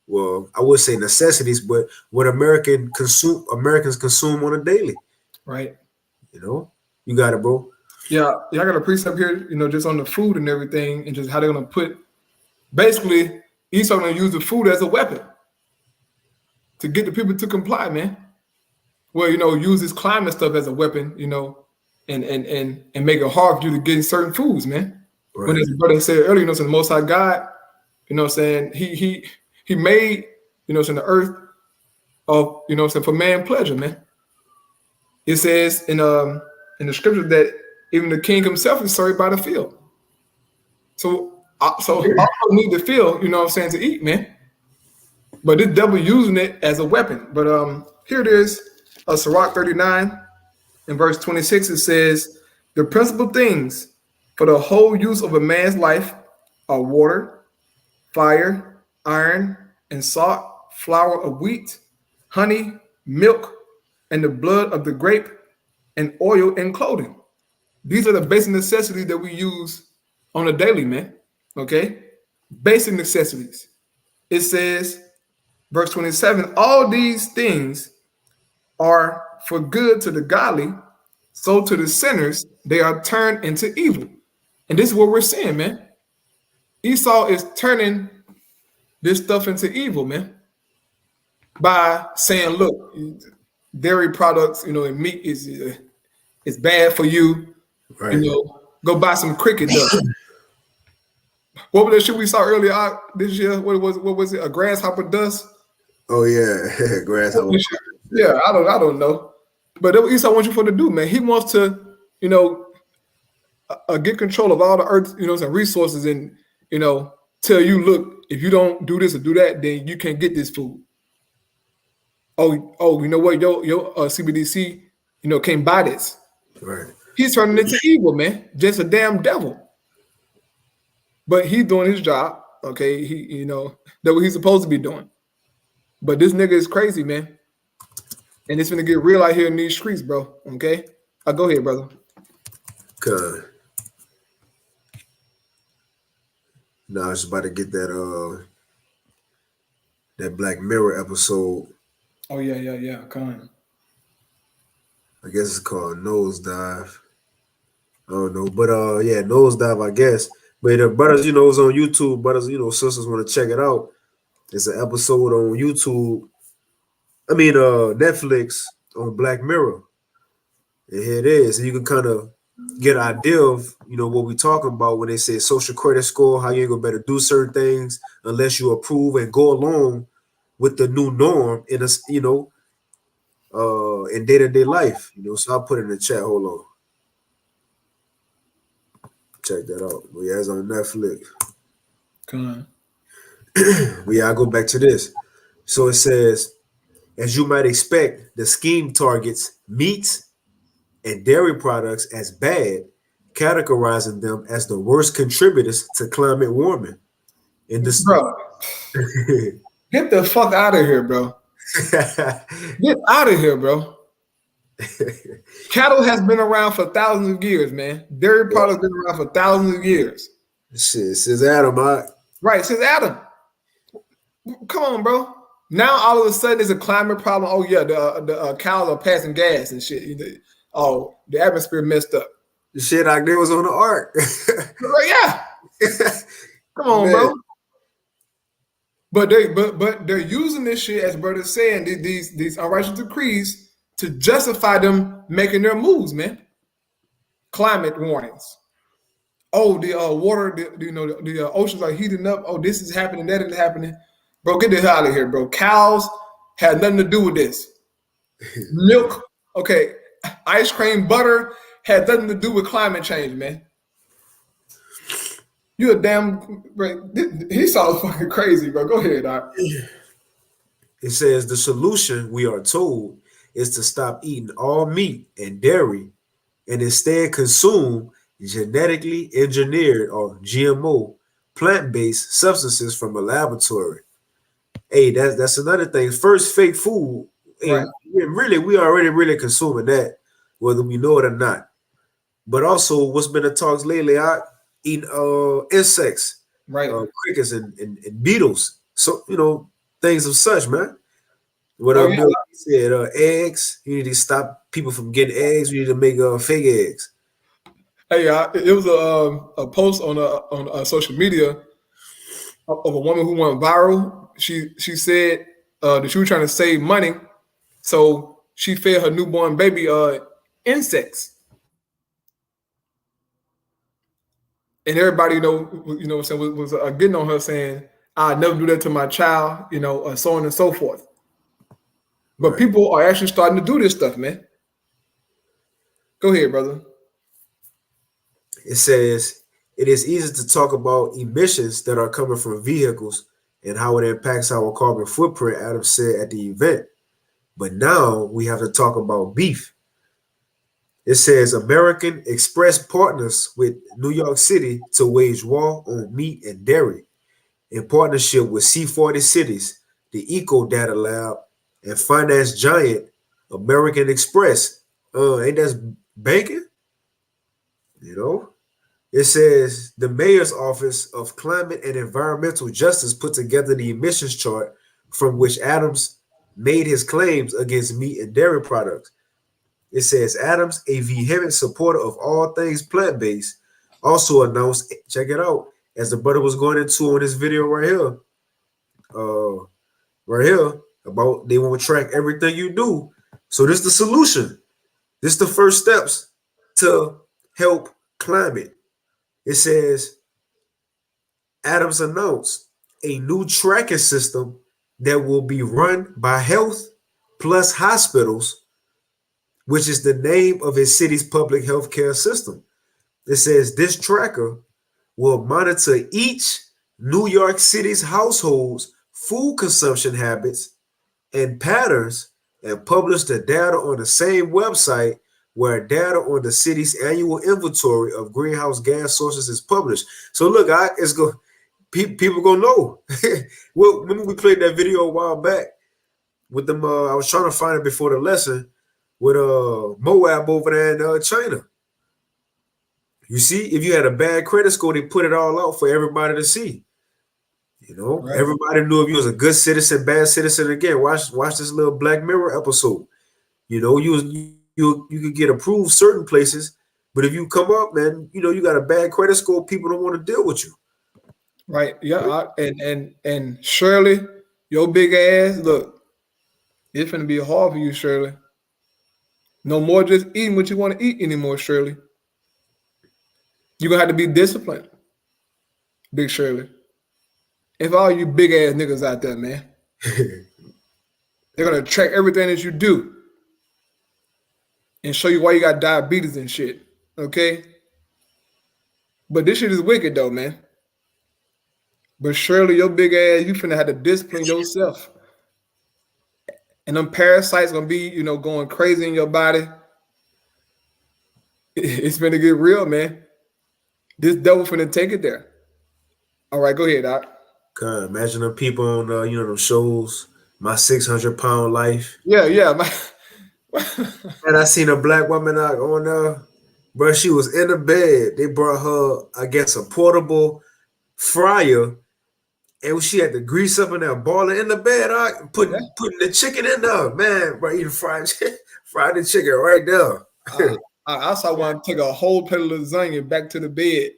well, I would say necessities, but what Americans consume on a daily. Right. You know, you got it, bro. Yeah, I got a precept here, just on the food and everything, and just how they're gonna put. Basically, Esau gonna use the food as a weapon to get the people to comply, man. Well, use this climate stuff as a weapon, and make it hard for you to get certain foods, man. Right. When his brother said earlier, so the Most High God, saying he made, the earth of, for man pleasure, man. It says in the scripture that even the king himself is served by the field. So all need the field, to eat, man. But this devil using it as a weapon. But here it is, Sirach 39, in verse 26, it says, the principal things for the whole use of a man's life are water, fire, iron, and salt, flour of wheat, honey, milk, and the blood of the grape, and oil and clothing. These are the basic necessities that we use on a daily, man. Okay? Basic necessities. It says, verse 27, all these things are for good to the godly, so to the sinners, they are turned into evil. And this is what we're seeing, man. Esau is turning this stuff into evil, man, by saying, look, dairy products, and meat is bad for you. Right. Go buy some cricket dust. What was that shit we saw earlier this year? What was it? A grasshopper dust? Oh yeah, grasshopper. Yeah, I don't know. But that's what Esau wants you for to do, man. He wants to, get control of all the earth, and resources, and tell you, look, if you don't do this or do that, then you can't get this food. Oh, you know what? Your CBDC, can't buy this. Right. He's turning into evil, man. Just a damn devil. But he's doing his job. Okay, that's what he's supposed to be doing. But this nigga is crazy, man. And it's gonna get real out here in these streets, bro. Okay? Go ahead, brother. Good. No, I was about to get that Black Mirror episode. Oh yeah. Come on. I guess it's called Nosedive. I don't know, but yeah, Nosedive, I guess. But the brothers, it's on YouTube. Brothers, sisters want to check it out. It's an episode on YouTube. Netflix on Black Mirror. And here it is. And you can kind of get an idea of, what we talking about when they say social credit score, how you ain't gonna better do certain things unless you approve and go along with the new norm in in day-to-day life. So I'll put it in the chat. Hold on. Check that out. But yeah, it's on Netflix. Come on. But yeah, I'll go back to this. So it says, as you might expect, the scheme targets meats and dairy products as bad, categorizing them as the worst contributors to climate warming. Bro, get the fuck out of here, bro. Get out of here, bro. Cattle has been around for thousands of years, man. Dairy products been around for thousands of years. Shit, since Adam, right? Since Adam. Come on, bro. Now all of a sudden it's a climate problem. Oh yeah, the cows are passing gas and shit. Oh, the atmosphere messed up. The shit like they was on the ark. Yeah. Come on, man. Bro. But they're using this shit, as brother's saying, these unrighteous decrees to justify them making their moves, man. Climate warnings. Oh, the water, the oceans are heating up. Oh, this is happening, that is happening. Bro, get the hell out of here, bro. Cows had nothing to do with this. Milk, okay. Ice cream, butter had nothing to do with climate change, man. You a damn. He sounds fucking crazy, bro. Go ahead, Doc. It says the solution, we are told, is to stop eating all meat and dairy and instead consume genetically engineered or GMO plant-based substances from a laboratory. Hey, that's another thing. First, fake food. Hey, Right. we already really consuming that, whether we know it or not. But also, what's been the talks lately? Eating insects, Right. crickets and beetles. So things of such, man. What Oh, yeah. Bill said, eggs. You need to stop people from getting eggs. We need to make fake eggs. Hey, it was a post on social media of a woman who went viral. She said that she was trying to save money, so she fed her newborn baby insects. And everybody, what I'm saying, was getting on her saying, "I'd never do that to my child," so on and so forth. But Right. people are actually starting to do this stuff, man. Go ahead, brother. It says it is easy to talk about emissions that are coming from vehicles and how it impacts our carbon footprint, Adams said at the event. But now we have to talk about beef. It says American Express partners with New York City to wage war on meat and dairy in partnership with C40 Cities, the Eco Data Lab, and finance giant American Express. Ain't that banking? It says the mayor's office of climate and environmental justice put together the emissions chart from which Adams made his claims against meat and dairy products. It says Adams, a vehement supporter of all things plant-based, also announced, check it out, as the brother was going into on this video right here, about they want to track everything you do. So this is the solution. This is the first steps to help climate. It says Adams announced a new tracking system that will be run by Health Plus Hospitals, which is the name of his city's public health care system. It says this tracker will monitor each New York City's households' food consumption habits and patterns and publish the data on the same website where data on the city's annual inventory of greenhouse gas sources is published. So look, people gonna know. Well, remember we played that video a while back with them. I was trying to find it before the lesson with Moab over there in China. You see, if you had a bad credit score, they put it all out for everybody to see. Right. Everybody knew if you was a good citizen, bad citizen. Again, watch this little Black Mirror episode. You could get approved certain places, but if you come up, man, you got a bad credit score, people don't want to deal with you. Right. Yeah. And Shirley, your big ass, look, it's gonna be hard for you, Shirley. No more just eating what you want to eat anymore, Shirley. You're gonna have to be disciplined, Big Shirley. If all you big ass niggas out there, man, they're gonna track everything that you do and show you why you got diabetes and shit. Okay? But this shit is wicked though, man. But Shirley, your big ass, you finna have to discipline yourself. And them parasites gonna be, going crazy in your body. It's gonna get real, man. This devil finna take it there. All right, go ahead, Doc. God, imagine them people on them shows, My 600-Pound Life. Yeah. And I seen a black woman out on bro, she was in the bed. They brought her, I guess, a portable fryer, and she had to grease up in there, balling in the bed, putting the chicken in there, man. Bro, eating fried the chicken right there. I saw one take a whole plate of lasagna back to the bed.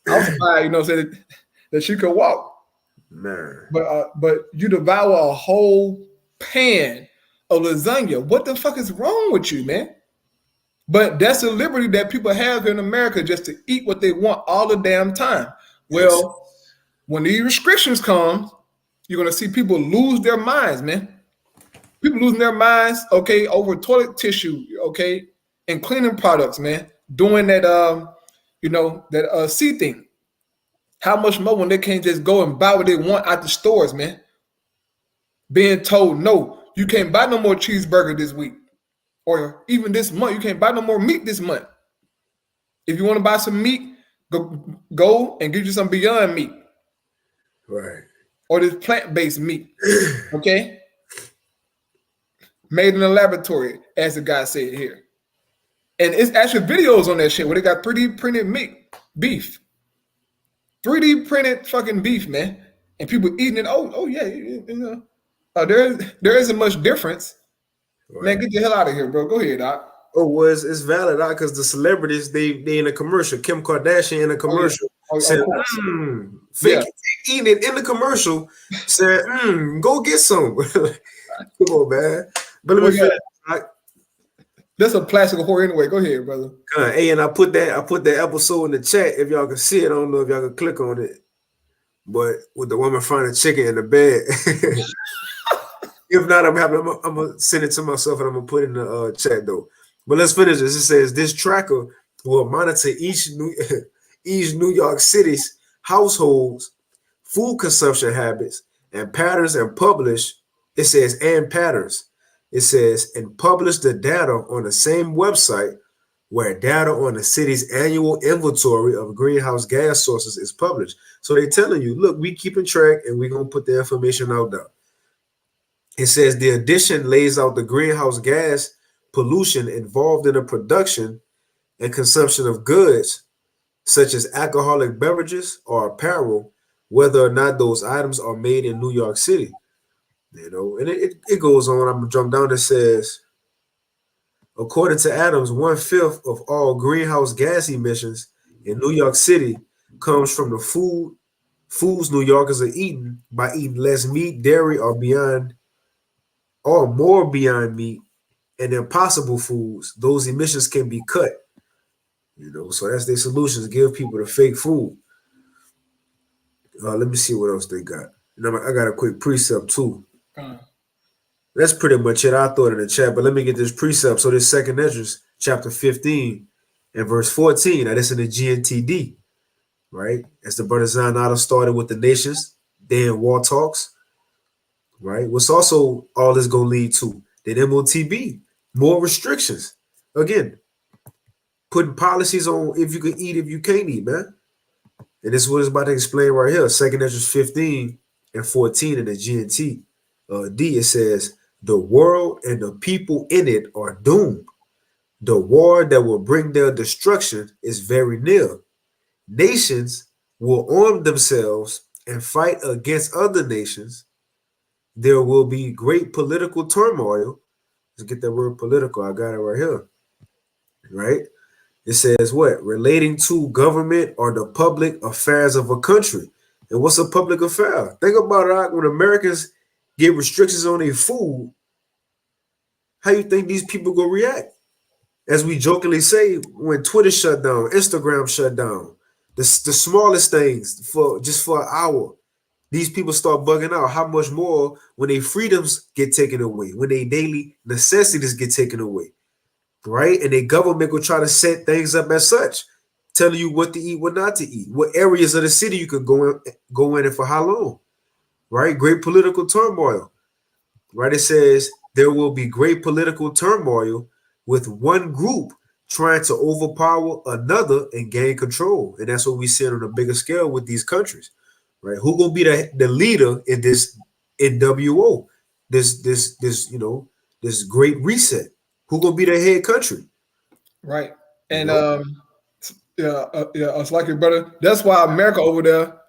I was surprised, said that she could walk. Man. But you devour a whole pan of lasagna. What the fuck is wrong with you, man? But that's the liberty that people have in America, just to eat what they want all the damn time. Well, when these restrictions come, you're gonna see people lose their minds, man. People losing their minds, okay, over toilet tissue, okay, and cleaning products, man. Doing that, that C thing. How much more when they can't just go and buy what they want at the stores, man? Being told, no, you can't buy no more cheeseburger this week. Or even this month, you can't buy no more meat this month. If you want to buy some meat, go and get you some Beyond Meat. Right. Or this plant-based meat. Okay? Made in a laboratory, as the guy said here. And it's actually videos on that shit where they got 3D printed beef. 3D printed fucking beef, man. And people eating it. Oh yeah. There isn't much difference. Right. Man, get the hell out of here, bro. Go ahead, Doc. Oh, well, it's valid, Doc, because the celebrities, they in a commercial. Kim Kardashian in a commercial said, fake eating it in the commercial, said, go get some. Come on, man. But let me finish, Doc. That's a plastic whore anyway. Go ahead, brother. Hey, and I put that episode in the chat. If y'all can see it, I don't know if y'all can click on it. But with the woman finding chicken in the bed. If not, I'm gonna send it to myself and I'm gonna put it in the chat though. But let's finish this. It says this tracker will monitor each New York City's households, food consumption habits, and patterns, and publish. It says and patterns. It says and publish the data on the same website where data on the city's annual inventory of greenhouse gas sources is published. So they're telling you, look, we keeping track and we're gonna put the information out there. It says the addition lays out the greenhouse gas pollution involved in the production and consumption of goods, such as alcoholic beverages or apparel, whether or not those items are made in New York City. You know, and it goes on. I'm gonna jump down. It says, according to Adams, 1/5 of all greenhouse gas emissions in New York City comes from the foods New Yorkers are eating by eating less meat, dairy, or more beyond meat and impossible foods. Those emissions can be cut. You know, so that's their solutions. Give people the fake food. Let me see what else they got. And I got a quick precept too. That's pretty much it. I thought in the chat, but let me get this precept. So this second Esdras, chapter 15 and verse 14. Now this in the GNTD, right? As the brother Zanata started with the nations, they in war talks, right? What's also all this gonna lead to? Then MOTB, more restrictions. Again, putting policies on if you can eat, if you can't eat, man. And this is what it's about to explain right here. Second Esdras 15 and 14 in the GNT. D, it says, the world and the people in it are doomed. The war that will bring their destruction is very near. Nations will arm themselves and fight against other nations. There will be great political turmoil. Let's get that word political. I got it right here. Right? It says what? Relating to government or the public affairs of a country. And what's a public affair? Think about it, when Americans get restrictions on their food, how you think these people gonna react? As we jokingly say, when Twitter shut down, Instagram shut down, the smallest things for an hour, these people start bugging out. How much more when their freedoms get taken away, when their daily necessities get taken away, right? And the government will try to set things up as such, telling you what to eat, what not to eat, what areas of the city you can go in and for how long. Right? Great political turmoil. Right? It says there will be great political turmoil with one group trying to overpower another and gain control. And that's what we see on a bigger scale with these countries. Right? Who gonna be the leader in this NWO? This great reset. Who gonna be the head country? Right. And it's like your brother. That's why America over there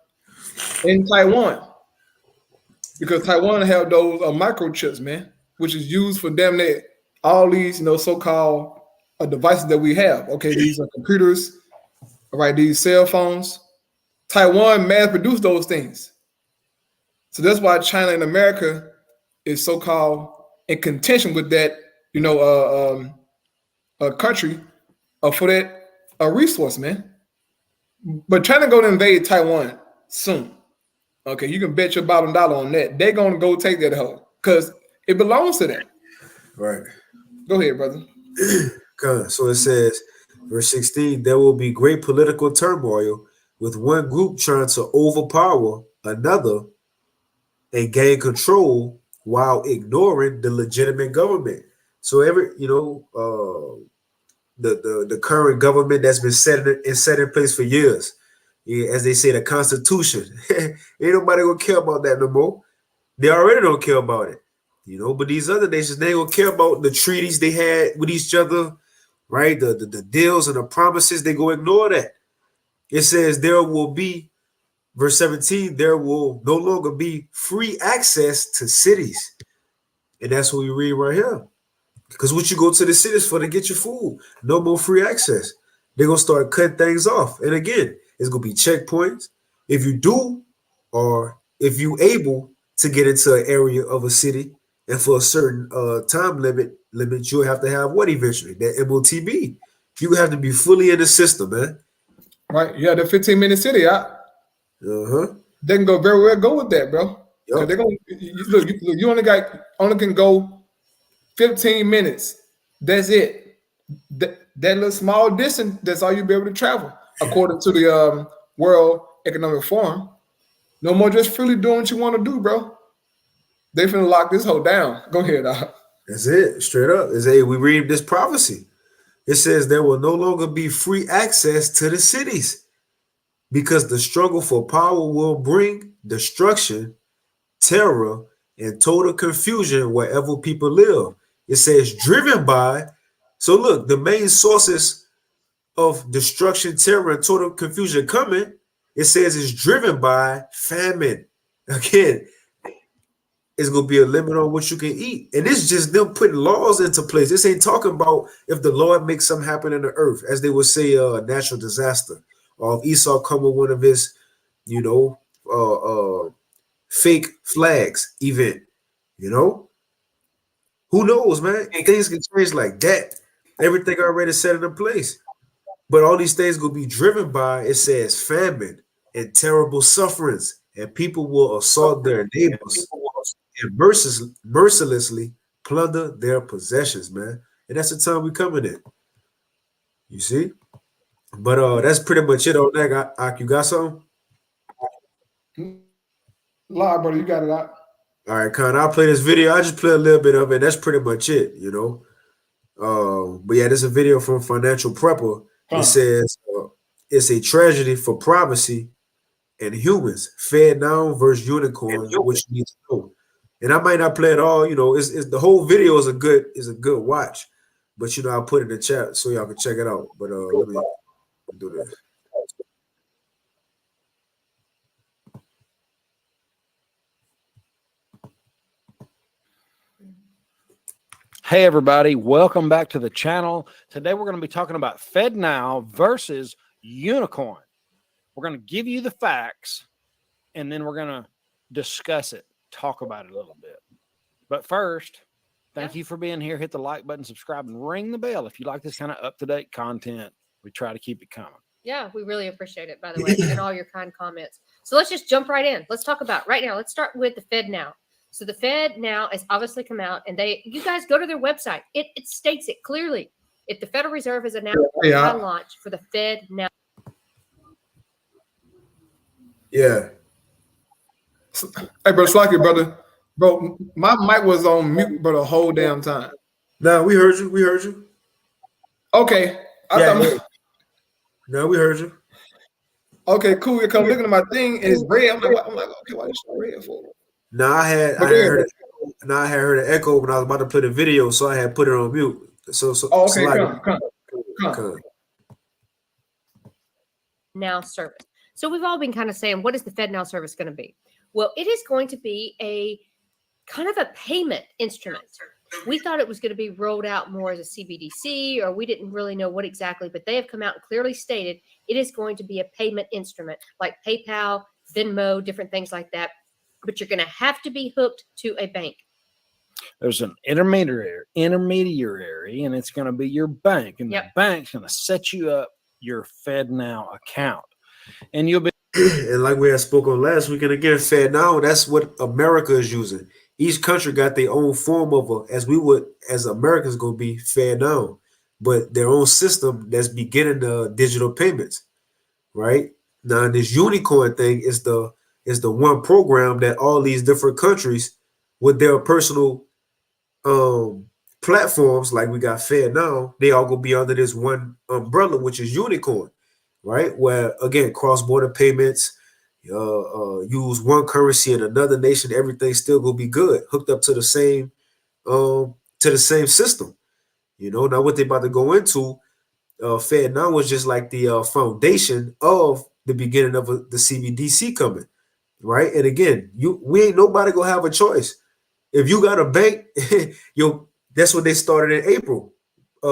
in Taiwan. Because Taiwan have those microchips, man, which is used for damn near all these, so-called devices that we have. Okay, these are computers, all right, these cell phones. Taiwan mass produced those things. So that's why China and America is so-called in contention with that, a country for that resource, man. But China going to invade Taiwan soon. Okay, you can bet your bottom dollar on that. They're going to go take that hoe. Because It belongs to them. Right. Go ahead, brother. So it says, verse 16, there will be great political turmoil with one group trying to overpower another and gain control while ignoring the legitimate government. So the current government that's been set in place for years, as they say, the Constitution. Ain't nobody gonna care about that no more. They already don't care about it, But these other nations, they ain't gonna care about the treaties they had with each other, right? The deals and the promises, they go ignore that. It says there will be, verse 17, there will no longer be free access to cities. And that's what we read right here. Because what you go to the cities for to get your food, no more free access. They're going to start cutting things off. And again, it's going to be checkpoints. If you do, or if you able to get into an area of a city and for a certain time limit, you'll have to have what eventually? That MOTB. You have to be fully in the system, man. Right. Yeah, the 15-minute city. They can go very well go with that, bro. Yep. They're gonna look. You only can go 15 minutes. That's it. That little small distance. That's all you'll be able to travel, according to the World Economic Forum. No more just freely doing what you want to do, bro. They finna lock this whole down. Go ahead, dog. That's it. Straight up. We read this prophecy. It says there will no longer be free access to the cities because the struggle for power will bring destruction, terror, and total confusion wherever people live. It says driven by. So look, the main sources of destruction, terror, and total confusion coming, it says it's driven by famine. Again, it's going to be a limit on what you can eat. And it's just them putting laws into place. This ain't talking about if the Lord makes something happen in the earth, as they would say, a natural disaster, or if Esau come with one of his, fake flags event, Who knows, man? Things can change like that. Everything already set into place. But all these things will be driven by, it says, famine and terrible sufferings, and people will assault their neighbors and mercilessly plunder their possessions, man. And that's the time we coming in. You see? But that's pretty much it on that. You got something? Live, brother, you got it out. All right, Con, I'll play this video. I just play a little bit of it. That's pretty much it, But yeah, there's a video from Financial Prepper. It says it's a tragedy for privacy and humans. Fed now versus unicorn, which you need to know. And I might not play it all. It's the whole video is a good watch. But I'll put it in the chat so y'all can check it out. But let me do this. Hey everybody, welcome back to the channel. Today we're going to be talking about FedNow versus Unicorn. We're going to give you the facts and then we're going to discuss it, talk about it a little bit. But first, thank you for being here. Hit the like button, subscribe, and ring the bell if you like this kind of up-to-date content. We try to keep it coming. Yeah, we really appreciate it, by the way, and all your kind comments. So let's just jump right in. Let's talk about right now. Let's start with the FedNow. So the FedNow has obviously come out, and you guys go to their website. It states it clearly. If the Federal Reserve has announced a launch for the FedNow. Yeah. Hey, bro, Slacky, brother. Bro, my mic was on mute, bro, the whole damn time. No, we heard you. Okay. No, we heard you. Okay, cool. Because I'm looking at my thing and it's red. I'm like, okay, why is it red for? No, I had heard an echo when I was about to play the video, so I had put it on mute. So okay, come. Now service. So we've all been kind of saying, what is the FedNow service going to be? Well, it is going to be a kind of a payment instrument. We thought it was going to be rolled out more as a CBDC, or we didn't really know what exactly, but they have come out and clearly stated it is going to be a payment instrument like PayPal, Venmo, different things like that. But you're going to have to be hooked to a bank. There's an intermediary, and it's going to be your bank, and the bank's going to set you up your FedNow account, and you'll be. And like we had spoken last week, and again, FedNow, that's what America is using. each country got their own form of as Americans gonna be fair now, but their own system that's beginning the digital payments, right? Now this unicorn thing is the one program that all these different countries with their personal platforms, like we got Fair Now, they all gonna be under this one umbrella, which is unicorn, right? Where again, cross-border payments, use one currency in another nation, everything still gonna be good, hooked up to the same system. You know, now what they about to go into, Fair Now was just like the foundation of the beginning of the CBDC coming, right? And again, we ain't nobody gonna have a choice. If you got a bank, that's what they started in April,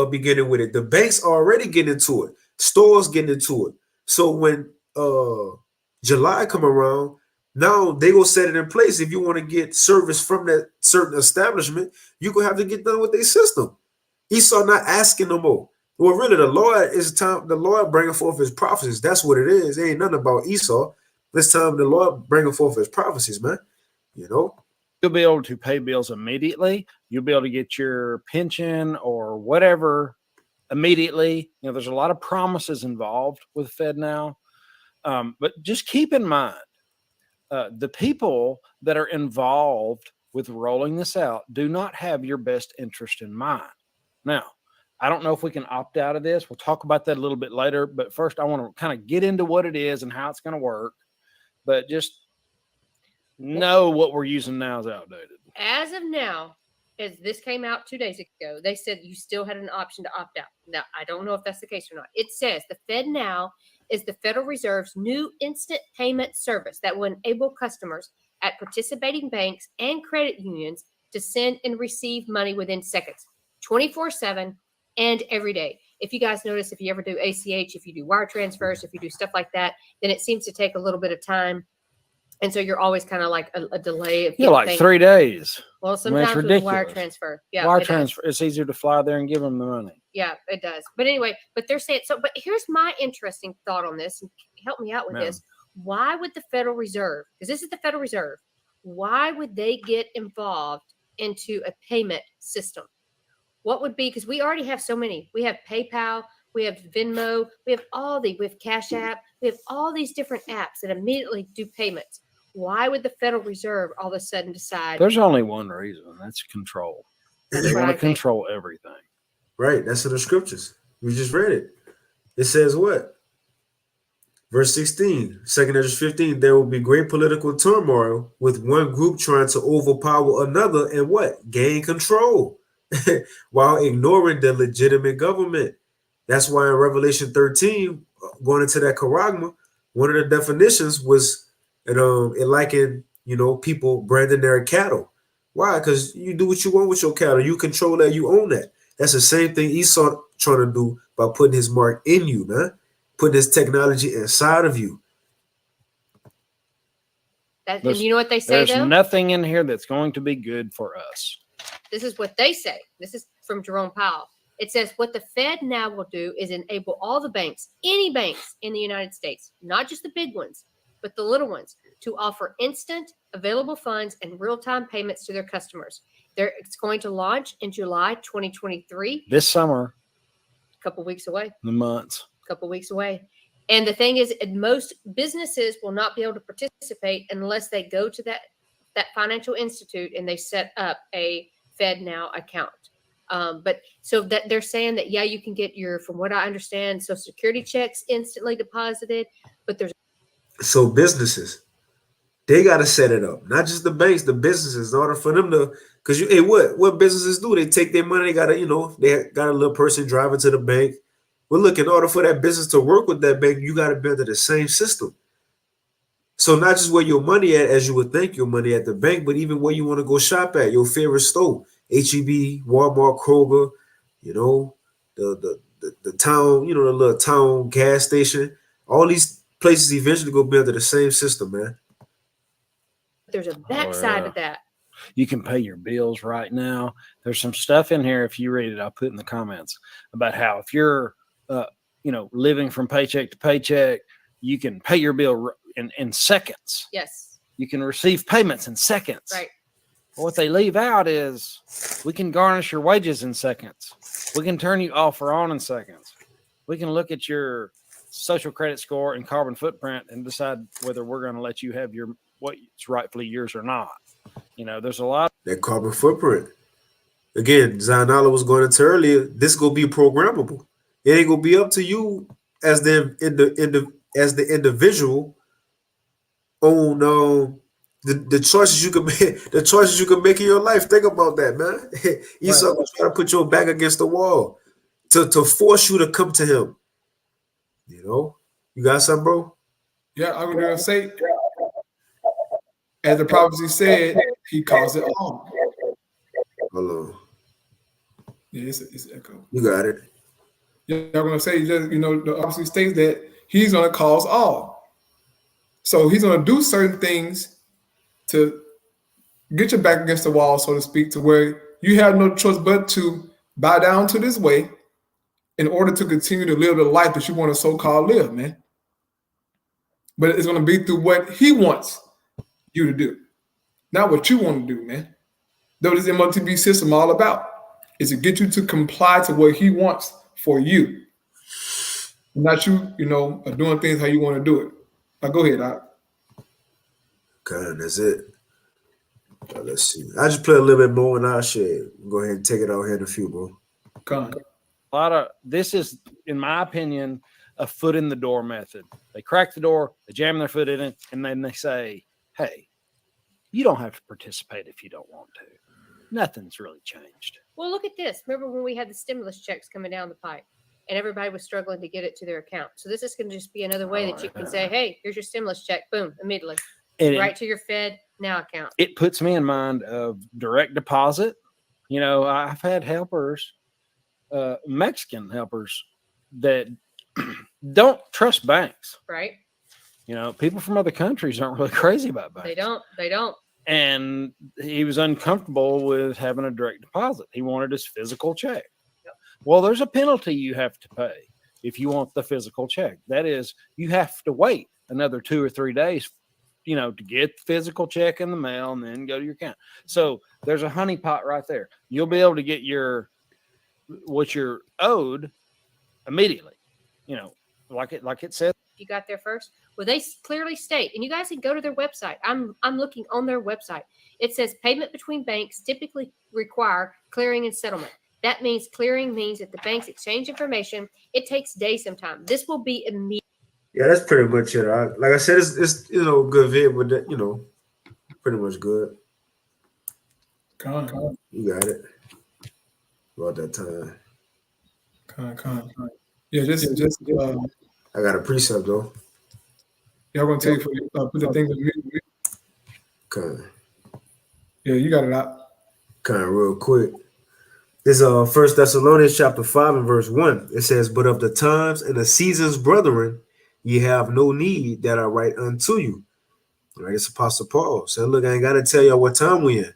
beginning with it. The banks are already getting into it. Stores getting into it. So when July come around, now they will set it in place. If you want to get service from that certain establishment, you gonna have to get done with their system. Esau not asking no more. Well, really, the Lord bringing forth his prophecies. That's what it is. It ain't nothing about Esau. This time the Lord bringing forth his prophecies, man. You know? You'll be able to pay bills immediately. You'll be able to get your pension or whatever immediately. You know, there's a lot of promises involved with FedNow. But just keep in mind, the people that are involved with rolling this out do not have your best interest in mind. Now, I don't know if we can opt out of this. We'll talk about that a little bit later. But first, I want to kind of get into what it is and how it's going to work. But just know what we're using now is outdated. As of now, as this came out 2 days ago, they said you still had an option to opt out. Now, I don't know if that's the case or not. It says the FedNow is the Federal Reserve's new instant payment service that will enable customers at participating banks and credit unions to send and receive money within seconds, 24/7 and every day. If you guys notice, if you ever do ACH, if you do wire transfers, if you do stuff like that, then it seems to take a little bit of time. And so you're always kind of like a delay of like 3 days. Well, sometimes with a wire transfer. Yeah. Wire transfer, it's easier to fly there and give them the money. Yeah, it does. But anyway, but they're saying so. But here's my interesting thought on this, and help me out with this. Why would the Federal Reserve, because this is the Federal Reserve, why would they get involved into a payment system? What would be, because we already have so many. We have PayPal, we have Venmo, we have Cash App, we have all these different apps that immediately do payments. Why would the Federal Reserve all of a sudden decide? There's only one reason. That's control. They want to control everything. Right. That's in the scriptures. We just read it. It says what? Verse 16, 2 Esdras 15, there will be great political turmoil with one group trying to overpower another and what? Gain control while ignoring the legitimate government. That's why in Revelation 13, going into that charagma, one of the definitions was it likened, people branding their cattle. Why? Because you do what you want with your cattle. You control that. You own that. That's the same thing Esau trying to do by putting his mark in you, man. Putting this technology inside of you. And you know what they say, there's nothing in here that's going to be good for us. This is what they say. This is from Jerome Powell. It says what the Fed now will do is enable all the banks, any banks in the United States, not just the big ones, but the little ones, to offer instant available funds and real-time payments to their customers. It's going to launch in July 2023. This summer. A couple weeks away. The months. A couple weeks away. And the thing is, most businesses will not be able to participate unless they go to that financial institute and they set up a FedNow account. But so that they're saying that, yeah, you can get from what I understand, Social Security checks instantly deposited, but there's. So businesses, they got to set it up, not just the banks, the businesses, in order for them to, because what businesses do? They take their money, they got to, they got a little person driving to the bank. But look, in order for that business to work with that bank, you got to build the same system. So not just where your money at, as you would think your money at the bank, but even where you want to go shop at, your favorite store, HEB, Walmart, Kroger, the town, the little town gas station, all these places eventually go build the same system, man. There's a backside of that. You can pay your bills right now. There's some stuff in here. If you read it, I'll put in the comments about how if you're, living from paycheck to paycheck, you can pay your bill in seconds. Yes. You can receive payments in seconds. Right. What they leave out is we can garnish your wages in seconds. We can turn you off or on in seconds. We can look at your social credit score and carbon footprint and decide whether we're going to let you have your what's rightfully yours or not. You know, there's a lot. That carbon footprint. Again, Zainala was going into earlier. This gonna be programmable. It ain't gonna be up to you as the individual on the choices you can make. The choices you can make in your life. Think about that, man. Esau gonna try to put your back against the wall to force you to come to him. You know, you got something, bro? Yeah, I was gonna say, as the prophecy said, he calls it all. Hold on. Yeah, it's echo. You got it. Yeah, I'm gonna say, you know, the prophecy states that he's gonna cause all. So he's gonna do certain things to get your back against the wall, so to speak, to where you have no choice but to bow down to this way in order to continue to live the life that you want to so-called live, man. But it's going to be through what he wants you to do, not what you want to do, man. That's what this MLTB system all about, is to get you to comply to what he wants for you, not you, you know, doing things how you want to do it. Now, go ahead, Doc. Okay, that's it. Let's see. I just play a little bit more and I'll share. Go ahead and take it out here in a few, bro. Come on. A lot of this is, in my opinion, a foot in the door method. They crack the door, they jam their foot in it, and then they say, hey, you don't have to participate if you don't want to. Nothing's really changed. Well, look at this. Remember when we had the stimulus checks coming down the pipe and everybody was struggling to get it to their account? So this is going to just be another way that you can say, hey, here's your stimulus check. Boom, immediately. And right to your Fed Now account. It puts me in mind of direct deposit. You know, I've had helpers, Mexican helpers, that don't trust banks. Right. You know, people from other countries aren't really crazy about banks. They don't. And he was uncomfortable with having a direct deposit. He wanted his physical check. Yep. Well, there's a penalty you have to pay if you want the physical check. That is, you have to wait another 2 or 3 days, you know, to get the physical check in the mail and then go to your account. So there's a honeypot right there. You'll be able to get what you're owed immediately. You know, like it said. You got there first. Well, they clearly state, and you guys can go to their website. I'm looking on their website. It says payment between banks typically require clearing and settlement. That means clearing means that the banks exchange information. It takes days sometimes. This will be immediate. Yeah, that's pretty much it. Like I said, it's you know, good vid, but that, you know, pretty much good. Come on. You got it. About that time. Come on. Yeah, just I got a precept though. Yeah, I'm gonna tell you for put the things in mute. Okay. Yeah, you got it out. Kind of real quick. This is 1 Thessalonians chapter 5 and verse 1. It says, "But of the times and the seasons, brethren, ye have no need that I write unto you." All right, it's Apostle Paul. So look, I ain't gotta tell y'all what time we in.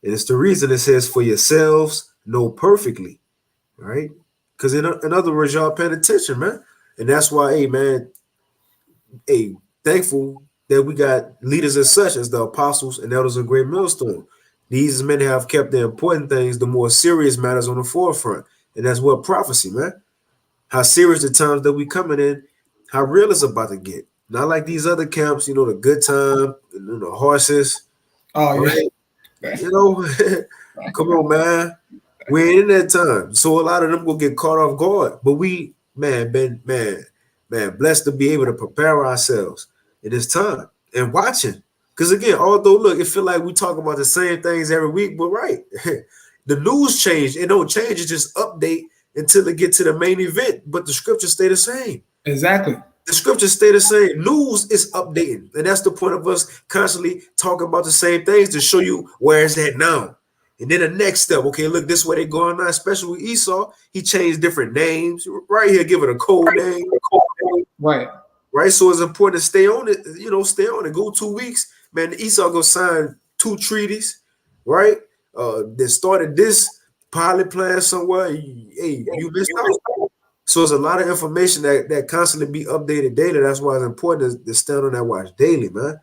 And it's the reason it says, "For yourselves know perfectly." All right. Because in other words, y'all paying attention, man. And that's why, hey, man, hey, thankful that we got leaders as such as the apostles and elders of Great Millstone. These men have kept the important things, the more serious matters on the forefront. And that's what prophecy, man. How serious the times that we coming in, how real it's about to get. Not like these other camps, you know, the good time, you know, the horses. Oh, yeah. Right? You know, come on, man. We ain't in that time. So a lot of them will get caught off guard. But we, man, blessed to be able to prepare ourselves in this time and watching. Because again, although look, it feel like we talk about the same things every week, but right. The news changed. It don't change, it just update until it get to the main event. But the scriptures stay the same. Exactly. The scriptures stay the same. News is updating. And that's the point of us constantly talking about the same things to show you where it's at now. And then the next step, okay, look, this way they going now, especially with Esau. He changed different names. Right here, give it a code name. Right. Right. So it's important to stay on it, you know, stay on it. Go 2 weeks. Man, Esau go sign 2 treaties, right? They started this pilot plan somewhere. Hey, you missed out. So it's a lot of information that constantly be updated daily. That's why it's important to stand on that watch daily, man.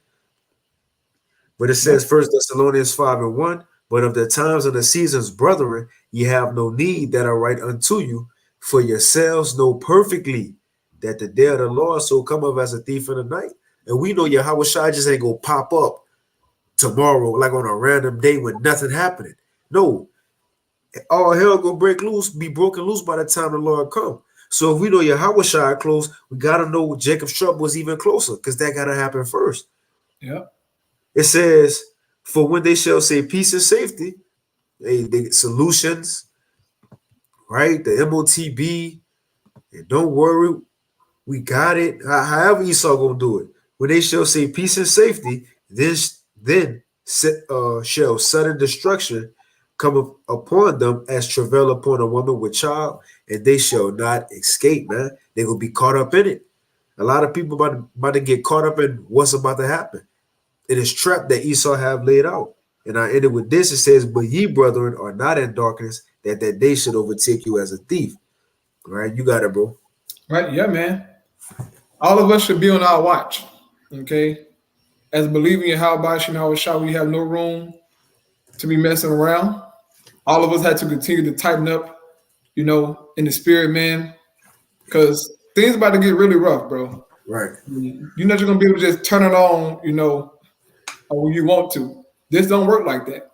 But it says, 1 Thessalonians 5:1, but of the times and the seasons, brethren, ye have no need that I write unto you, for yourselves know perfectly that the day of the Lord so cometh as a thief in the night. And we know Yahweh Shai just ain't gonna pop up tomorrow, like on a random day when nothing happening. No, all hell gonna break loose, be broken loose by the time the Lord come. So if we know Yahweh Shai close, we gotta know Jacob's trouble is even closer, because that gotta happen first. Yeah. It says, for when they shall say peace and safety, they solutions, right? The MOTB, and don't worry, we got it. However Esau gonna do it. When they shall say peace and safety, then shall sudden destruction come upon them as travail upon a woman with child, and they shall not escape, man. They will be caught up in it. A lot of people about to get caught up in what's about to happen. It is trap that Esau have laid out. And I ended with this. It says, but ye, brethren, are not in darkness, that day should overtake you as a thief. Right? You got it, bro. Right. Yeah, man. All of us should be on our watch. Okay. As believing in how by Shah, we have no room to be messing around. All of us had to continue to tighten up, in the spirit, man. Because things about to get really rough, bro. Right. You're not just gonna be able to just turn it on, when you want to. This don't work like that.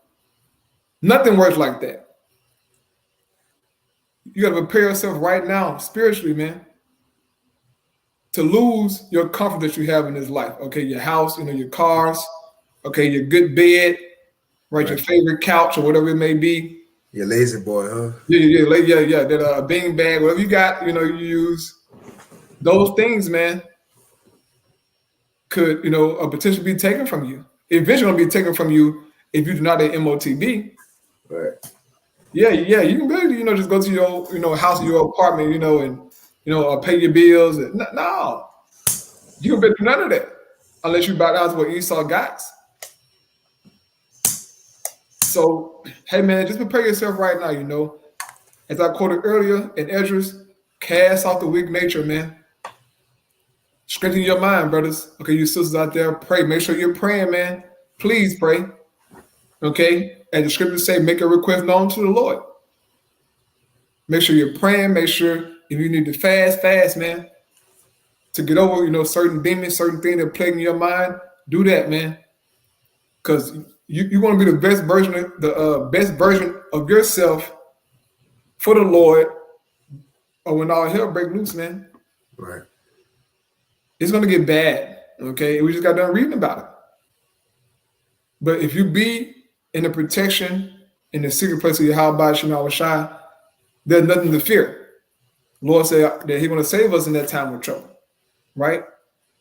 Nothing works like that. You gotta prepare yourself right now, spiritually, man, to lose your comfort that you have in this life. Okay, your house, your cars, okay, your good bed, right? Your favorite couch or whatever it may be. You're lazy boy, huh? Yeah. That bean bag, whatever you got, you use. Those things, man, could, potentially be taken from you. Eventually gonna be taken from you if you do not have MOTB. Right. Yeah, you can really, just go to your, house, your apartment, and pay your bills. No, you can do none of that unless you bow down to what Esau got. So, hey man, just prepare yourself right now. As I quoted earlier in Esdras, cast off the weak nature, man. Strengthen your mind, brothers. Okay, you sisters out there, pray. Make sure you're praying, man. Please pray. Okay, as the scriptures say, make a request known to the Lord. Make sure you're praying. Make sure if you need to fast, man, to get over, certain demons, certain things that are plaguing your mind. Do that, man, because you want to be the best version of yourself for the Lord. Or when all hell break loose, man, right? It's gonna get bad. Okay, we just got done reading about it. But if you be in the protection in the secret place of Yahweh Shai, there's nothing to fear. Lord said that He's going to save us in that time of trouble, right?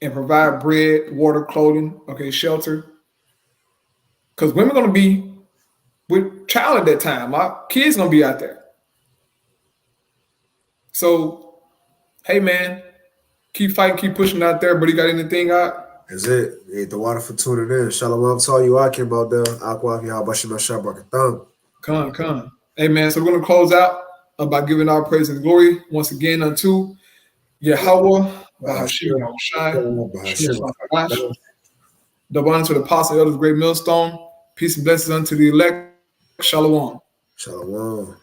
And provide bread, water, clothing, shelter. Because women are going to be with child at that time. My kids going to be out there. So, hey, man, keep fighting, keep pushing out there. But you got anything out? That's it. Hey, the water for tuning in. Shalom to you. I came about there. Aqua, Yahabashima Shabakatam. Come. Hey, man, so we're going to close out by giving our praise and glory once again unto Yahweh, Bahashim Yahushai, the one to the apostle, elders, great millstone. Peace and blessings unto the elect. Shalom. Shalom.